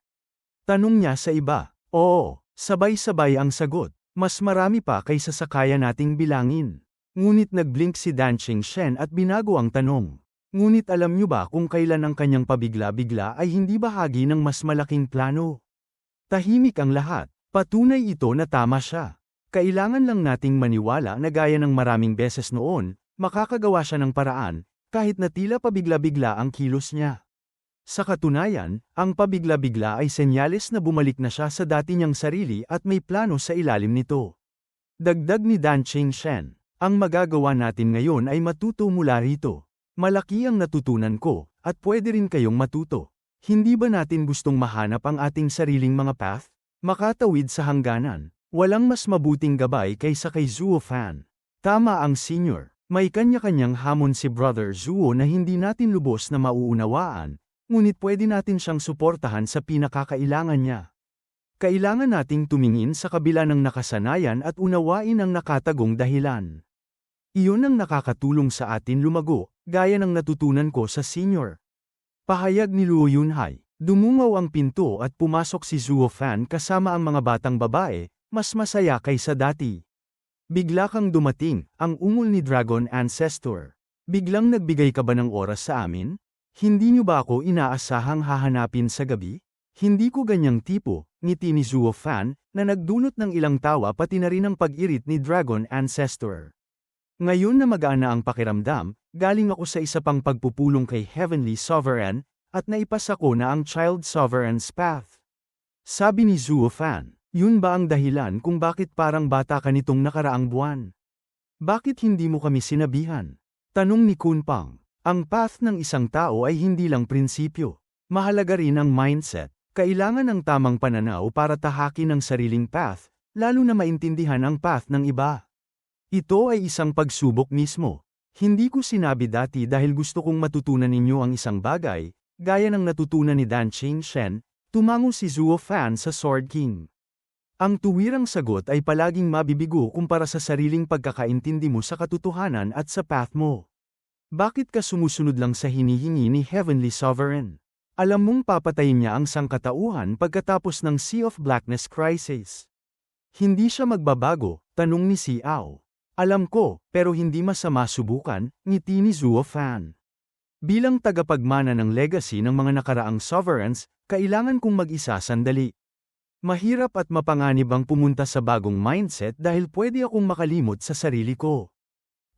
Tanong niya sa iba. Oo, sabay-sabay ang sagot. Mas marami pa kaysa sa kaya nating bilangin. Ngunit nagblink si Dan Cheng-shen at binago ang tanong. Ngunit alam niyo ba kung kailan ang kanyang pabigla-bigla ay hindi bahagi ng mas malaking plano? Tahimik ang lahat. Patunay ito na tama siya. Kailangan lang nating maniwala na gaya ng maraming beses noon, makakagawa siya ng paraan, kahit na tila pabigla-bigla ang kilos niya. Sa katunayan, ang pabigla-bigla ay senyales na bumalik na siya sa dati niyang sarili at may plano sa ilalim nito. Dagdag ni Dan Cheng-shen, ang magagawa natin ngayon ay matuto mula rito. Malaki ang natutunan ko, at pwede rin kayong matuto. Hindi ba natin gustong mahanap ang ating sariling mga path? Makatawid sa hangganan. Walang mas mabuting gabay kaysa kay Zuo Fan. Tama ang senior. May kanya-kanyang hamon si Brother Zuo na hindi natin lubos na mauunawaan, ngunit pwede natin siyang suportahan sa pinakakailangan niya. Kailangan nating tumingin sa kabila ng nakasanayan at unawain ang nakatagong dahilan. Iyon ang nakakatulong sa atin lumago, gaya ng natutunan ko sa senior. Pahayag ni Luo Yunhai. Dumungaw ang pinto at pumasok si Zuo Fan kasama ang mga batang babae, mas masaya kaysa dati. Bigla kang dumating, ang ungol ni Dragon Ancestor. Biglang nagbigay ka ba ng oras sa amin? Hindi niyo ba ako inaasahang hahanapin sa gabi? Hindi ko ganyang tipo, ngiti ni Zuo Fan, na nagdulot ng ilang tawa pati na rin ang pag-irit ni Dragon Ancestor. Ngayon na magaan na ang pakiramdam, galing ako sa isa pang pagpupulong kay Heavenly Sovereign, at naipasa ko na ang Child Sovereign's Path. Sabi ni Zuo Fan. Yun ba ang dahilan kung bakit parang bata ka nitong nakaraang buwan? Bakit hindi mo kami sinabihan? Tanong ni Kunpang. Ang path ng isang tao ay hindi lang prinsipyo. Mahalaga rin ang mindset. Kailangan ng tamang pananaw para tahakin ang sariling path, lalo na maintindihan ang path ng iba. Ito ay isang pagsubok mismo. Hindi ko sinabi dati dahil gusto kong matutunan ninyo ang isang bagay, gaya ng natutunan ni Dan Cheng-shen, tumango si Zuo Fan sa Sword King. Ang tuwirang sagot ay palaging mabibigo kumpara sa sariling pagkakaintindi mo sa katotohanan at sa path mo. Bakit ka sumusunod lang sa hinihingi ni Heavenly Sovereign? Alam mong papatayin niya ang sangkatauhan pagkatapos ng Sea of Blackness crisis. Hindi siya magbabago, tanong ni Xiao. Alam ko, pero hindi masama subukan, ngiti ni Zuo Fan. Bilang tagapagmana ng legacy ng mga nakaraang sovereigns, kailangan kong mag-isa sandali. Mahirap at mapanganib ang pumunta sa bagong mindset dahil pwede akong makalimot sa sarili ko.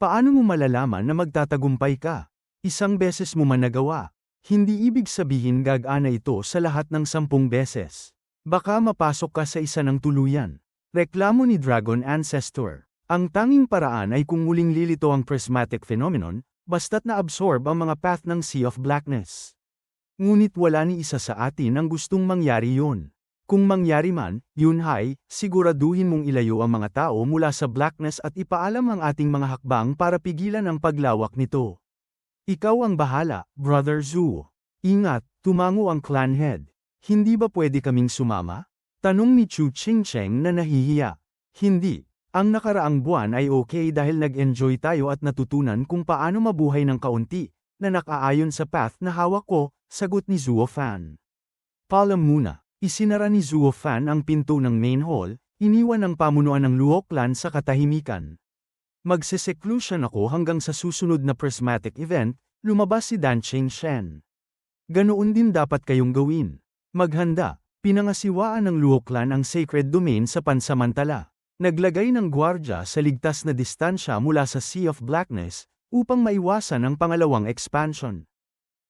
Paano mo malalaman na magtatagumpay ka? Isang beses mo man nagawa. Hindi ibig sabihin gagana ito sa lahat ng 10 beses. Baka mapasok ka sa isa ng tuluyan. Reklamo ni Dragon Ancestor. Ang tanging paraan ay kung muling lilito ang prismatic phenomenon, basta't na-absorb ang mga path ng Sea of Blackness. Ngunit wala ni isa sa atin ang gustong mangyari yun. Kung mangyari man, Yunhai, siguraduhin mong ilayo ang mga tao mula sa blackness at ipaalam ang ating mga hakbang para pigilan ang paglawak nito. Ikaw ang bahala, Brother Zuo. Ingat, tumango ang clan head. Hindi ba pwede kaming sumama? Tanong ni Chu Chingcheng na nahihiya. Hindi. Ang nakaraang buwan ay okay dahil nag-enjoy tayo at natutunan kung paano mabuhay ng kaunti, na nakaayon sa path na hawak ko, sagot ni Zuo Fan. Paalam muna. Isinara ni Zuo Fan ang pinto ng main hall, iniwan ang pamunuan ng Luo clan sa katahimikan. Magse-seclusion ako hanggang sa susunod na prismatic event, lumabas si Dan Cheng-shen. Ganoon din dapat kayong gawin. Maghanda, pinangasiwaan ng Luo clan ang sacred domain sa pansamantala. Naglagay ng gwardya sa ligtas na distansya mula sa Sea of Blackness, upang maiwasan ang pangalawang expansion.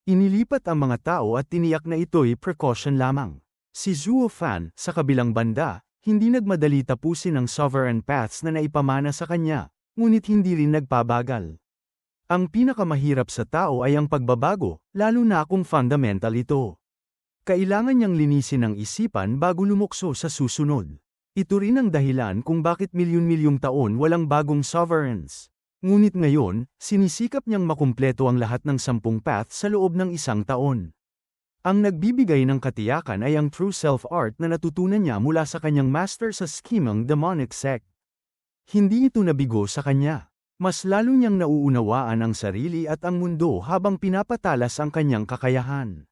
Inilipat ang mga tao at tiniyak na ito'y precaution lamang. Si Zhuo Fan, sa kabilang banda, hindi nagmadali tapusin ang sovereign paths na naipamana sa kanya, ngunit hindi rin nagpabagal. Ang pinakamahirap sa tao ay ang pagbabago, lalo na kung fundamental ito. Kailangan niyang linisin ang isipan bago lumukso sa susunod. Ito rin ang dahilan kung bakit milyon-milyong taon walang bagong sovereigns. Ngunit ngayon, sinisikap niyang makumpleto ang lahat ng 10 path sa loob ng 1 taon. Ang nagbibigay ng katiyakan ay ang true self-art na natutunan niya mula sa kanyang master sa schemang demonic sect. Hindi ito nabigo sa kanya. Mas lalo niyang nauunawaan ang sarili at ang mundo habang pinapatalas ang kanyang kakayahan.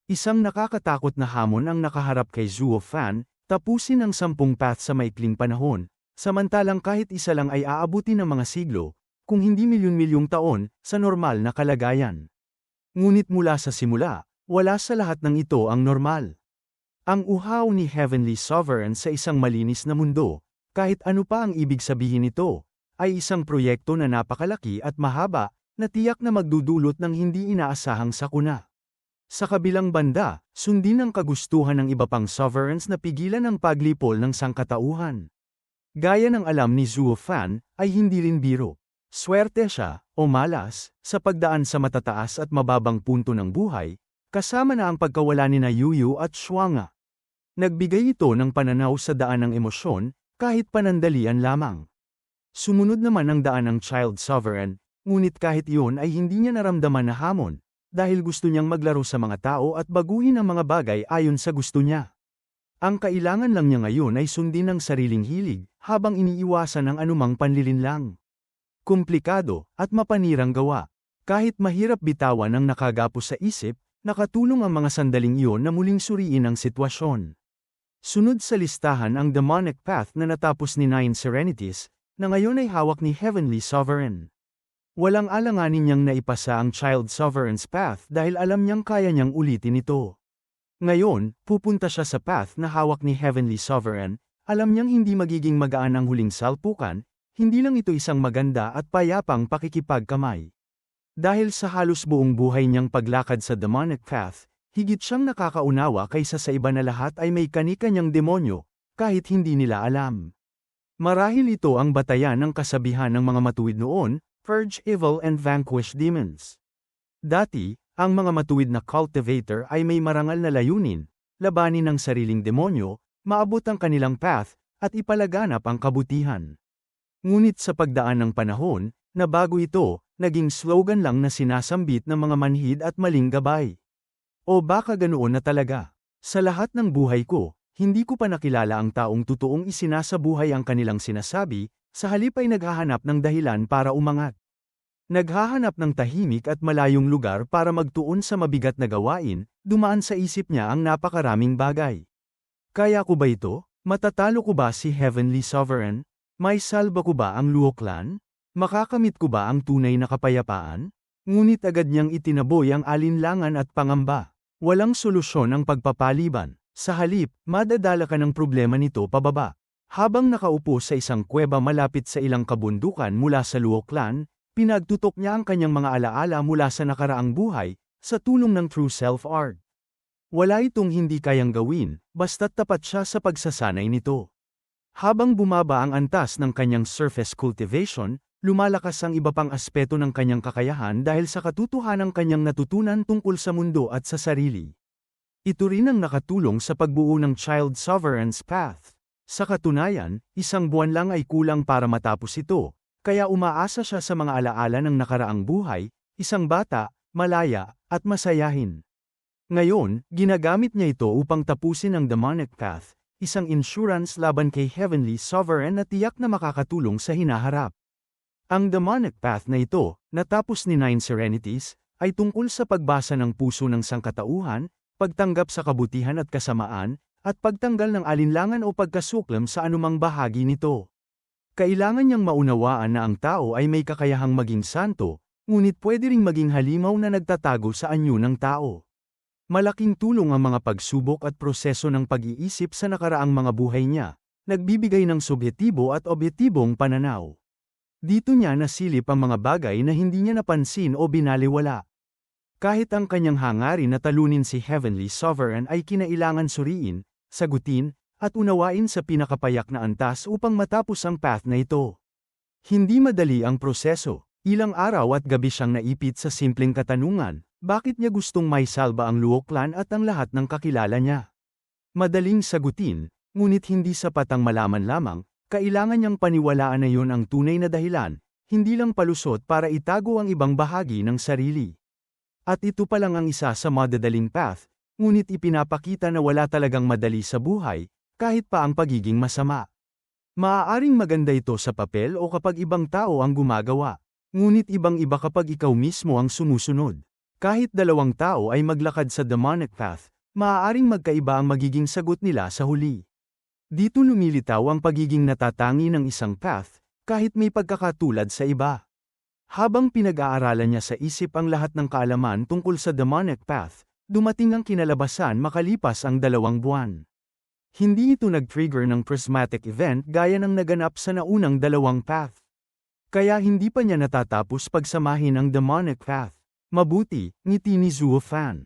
Isang nakakatakot na hamon ang nakaharap kay Zhuo Fan, tapusin ang 10 path sa maikling panahon, samantalang kahit isa lang ay aabuti ng mga siglo, kung hindi milyon-milyong taon, sa normal na kalagayan. Ngunit mula sa simula, wala sa lahat ng ito ang normal. Ang uhaw ni Heavenly Sovereign sa isang malinis na mundo, kahit ano pa ang ibig sabihin nito, ay isang proyekto na napakalaki at mahaba, na tiyak na magdudulot ng hindi inaasahang sakuna. Sa kabilang banda, sundin ang kagustuhan ng iba pang sovereigns na pigilan ang paglipol ng sangkatauhan. Gaya ng alam ni Zhuo Fan, ay hindi rin biro. Swerte siya, o malas, sa pagdaan sa matataas at mababang punto ng buhay, kasama na ang pagkawala ni Yuyu at Shuanga. Nagbigay ito ng pananaw sa daan ng emosyon, kahit panandalian lamang. Sumunod naman ang daan ng Child Sovereign, ngunit kahit iyon ay hindi niya naramdaman na hamon, dahil gusto niyang maglaro sa mga tao at baguhin ang mga bagay ayon sa gusto niya. Ang kailangan lang niya ngayon ay sundin ang sariling hilig, habang iniiwasan ang anumang panlilinlang. Komplikado, at mapanirang gawa. Kahit mahirap bitawan ang nakagapos sa isip, nakatulong ang mga sandaling iyon na muling suriin ang sitwasyon. Sunod sa listahan ang demonic path na natapos ni Nine Serenities, na ngayon ay hawak ni Heavenly Sovereign. Walang alanganin niyang naipasa ang Child Sovereign's path dahil alam niyang kaya niyang ulitin ito. Ngayon, pupunta siya sa path na hawak ni Heavenly Sovereign, alam niyang hindi magiging magaan ang huling salpukan, hindi lang ito isang maganda at payapang pakikipagkamay. Dahil sa halos buong buhay niyang paglakad sa demonic path, higit siyang nakakaunawa kaysa sa iba na lahat ay may kani-kanyang demonyo, kahit hindi nila alam. Marahil ito ang batayan ng kasabihan ng mga matuwid noon, purge evil and vanquish demons. Dati, ang mga matuwid na cultivator ay may marangal na layunin, labanin ang sariling demonyo, maabot ang kanilang path, at ipalaganap ang kabutihan. Ngunit sa pagdaan ng panahon, nabago ito, naging slogan lang na sinasambit ng mga manhid at maling gabay. O baka ganoon na talaga. Sa lahat ng buhay ko, hindi ko pa nakilala ang taong totoong isinasabuhay ang kanilang sinasabi, sa halip ay naghahanap ng dahilan para umangat. Naghahanap ng tahimik at malayong lugar para magtuon sa mabigat na gawain, dumaan sa isip niya ang napakaraming bagay. Kaya ko ba ito? Matatalo ko ba si Heavenly Sovereign? May salba ko ba ang Luo Clan? Makakamit ko ba ang tunay na kapayapaan? Ngunit agad niyang itinaboy ang alinlangan at pangamba. Walang solusyon ang pagpapaliban. Sa halip, madadala ka ng problema nito pababa. Habang nakaupo sa isang kuweba malapit sa ilang kabundukan mula sa Luo Clan, pinagtutok niya ang kanyang mga alaala mula sa nakaraang buhay, sa tulong ng true self-art. Wala itong hindi kayang gawin, basta't tapat siya sa pagsasanay nito. Habang bumaba ang antas ng kanyang surface cultivation, lumalakas ang iba pang aspeto ng kanyang kakayahan dahil sa katotohanang kanyang natutunan tungkol sa mundo at sa sarili. Ito rin ang nakatulong sa pagbuo ng Child Sovereign's Path. Sa katunayan, 1 buwan lang ay kulang para matapos ito, kaya umaasa siya sa mga alaala ng nakaraang buhay, isang bata, malaya, at masayahin. Ngayon, ginagamit niya ito upang tapusin ang demonic path, isang insurance laban kay Heavenly Sovereign na tiyak na makakatulong sa hinaharap. Ang demonic path na ito, natapos ni Nine Serenities, ay tungkol sa pagbasa ng puso ng sangkatauhan, pagtanggap sa kabutihan at kasamaan, at pagtanggal ng alinlangan o pagkasuklam sa anumang bahagi nito. Kailangan niyang maunawaan na ang tao ay may kakayahang maging santo, ngunit pwede ring maging halimaw na nagtatago sa anyo ng tao. Malaking tulong ang mga pagsubok at proseso ng pag-iisip sa nakaraang mga buhay niya, nagbibigay ng subyektibo at obyektibong pananaw. Dito niya nasilip ang mga bagay na hindi niya napansin o binaliwala. Kahit ang kanyang hangarin na talunin si Heavenly Sovereign ay kinailangan suriin, sagutin, at unawain sa pinakapayak na antas upang matapos ang path na ito. Hindi madali ang proseso. Ilang araw at gabi siyang naipit sa simpleng katanungan, bakit niya gustong maisalba ang Luo clan at ang lahat ng kakilala niya? Madaling sagutin, ngunit hindi sapat ang malaman lamang, kailangan niyang paniwalaan na yun ang tunay na dahilan, hindi lang palusot para itago ang ibang bahagi ng sarili. At ito pa lang ang isa sa madadaling path, ngunit ipinapakita na wala talagang madali sa buhay, kahit pa ang pagiging masama. Maaaring maganda ito sa papel o kapag ibang tao ang gumagawa. Ngunit ibang-iba kapag ikaw mismo ang sumusunod. Kahit dalawang tao ay maglakad sa demonic path, maaaring magkaiba ang magiging sagot nila sa huli. Dito lumilitaw ang pagiging natatangi ng isang path, kahit may pagkakatulad sa iba. Habang pinag-aaralan niya sa isip ang lahat ng kaalaman tungkol sa demonic path, dumating ang kinalabasan makalipas ang 2 buwan. Hindi ito nag-trigger ng prismatic event gaya ng naganap sa naunang 2 path. Kaya hindi pa niya natatapos pagsamahin ang demonic path. Mabuti, ngiti ni Zuo Fan.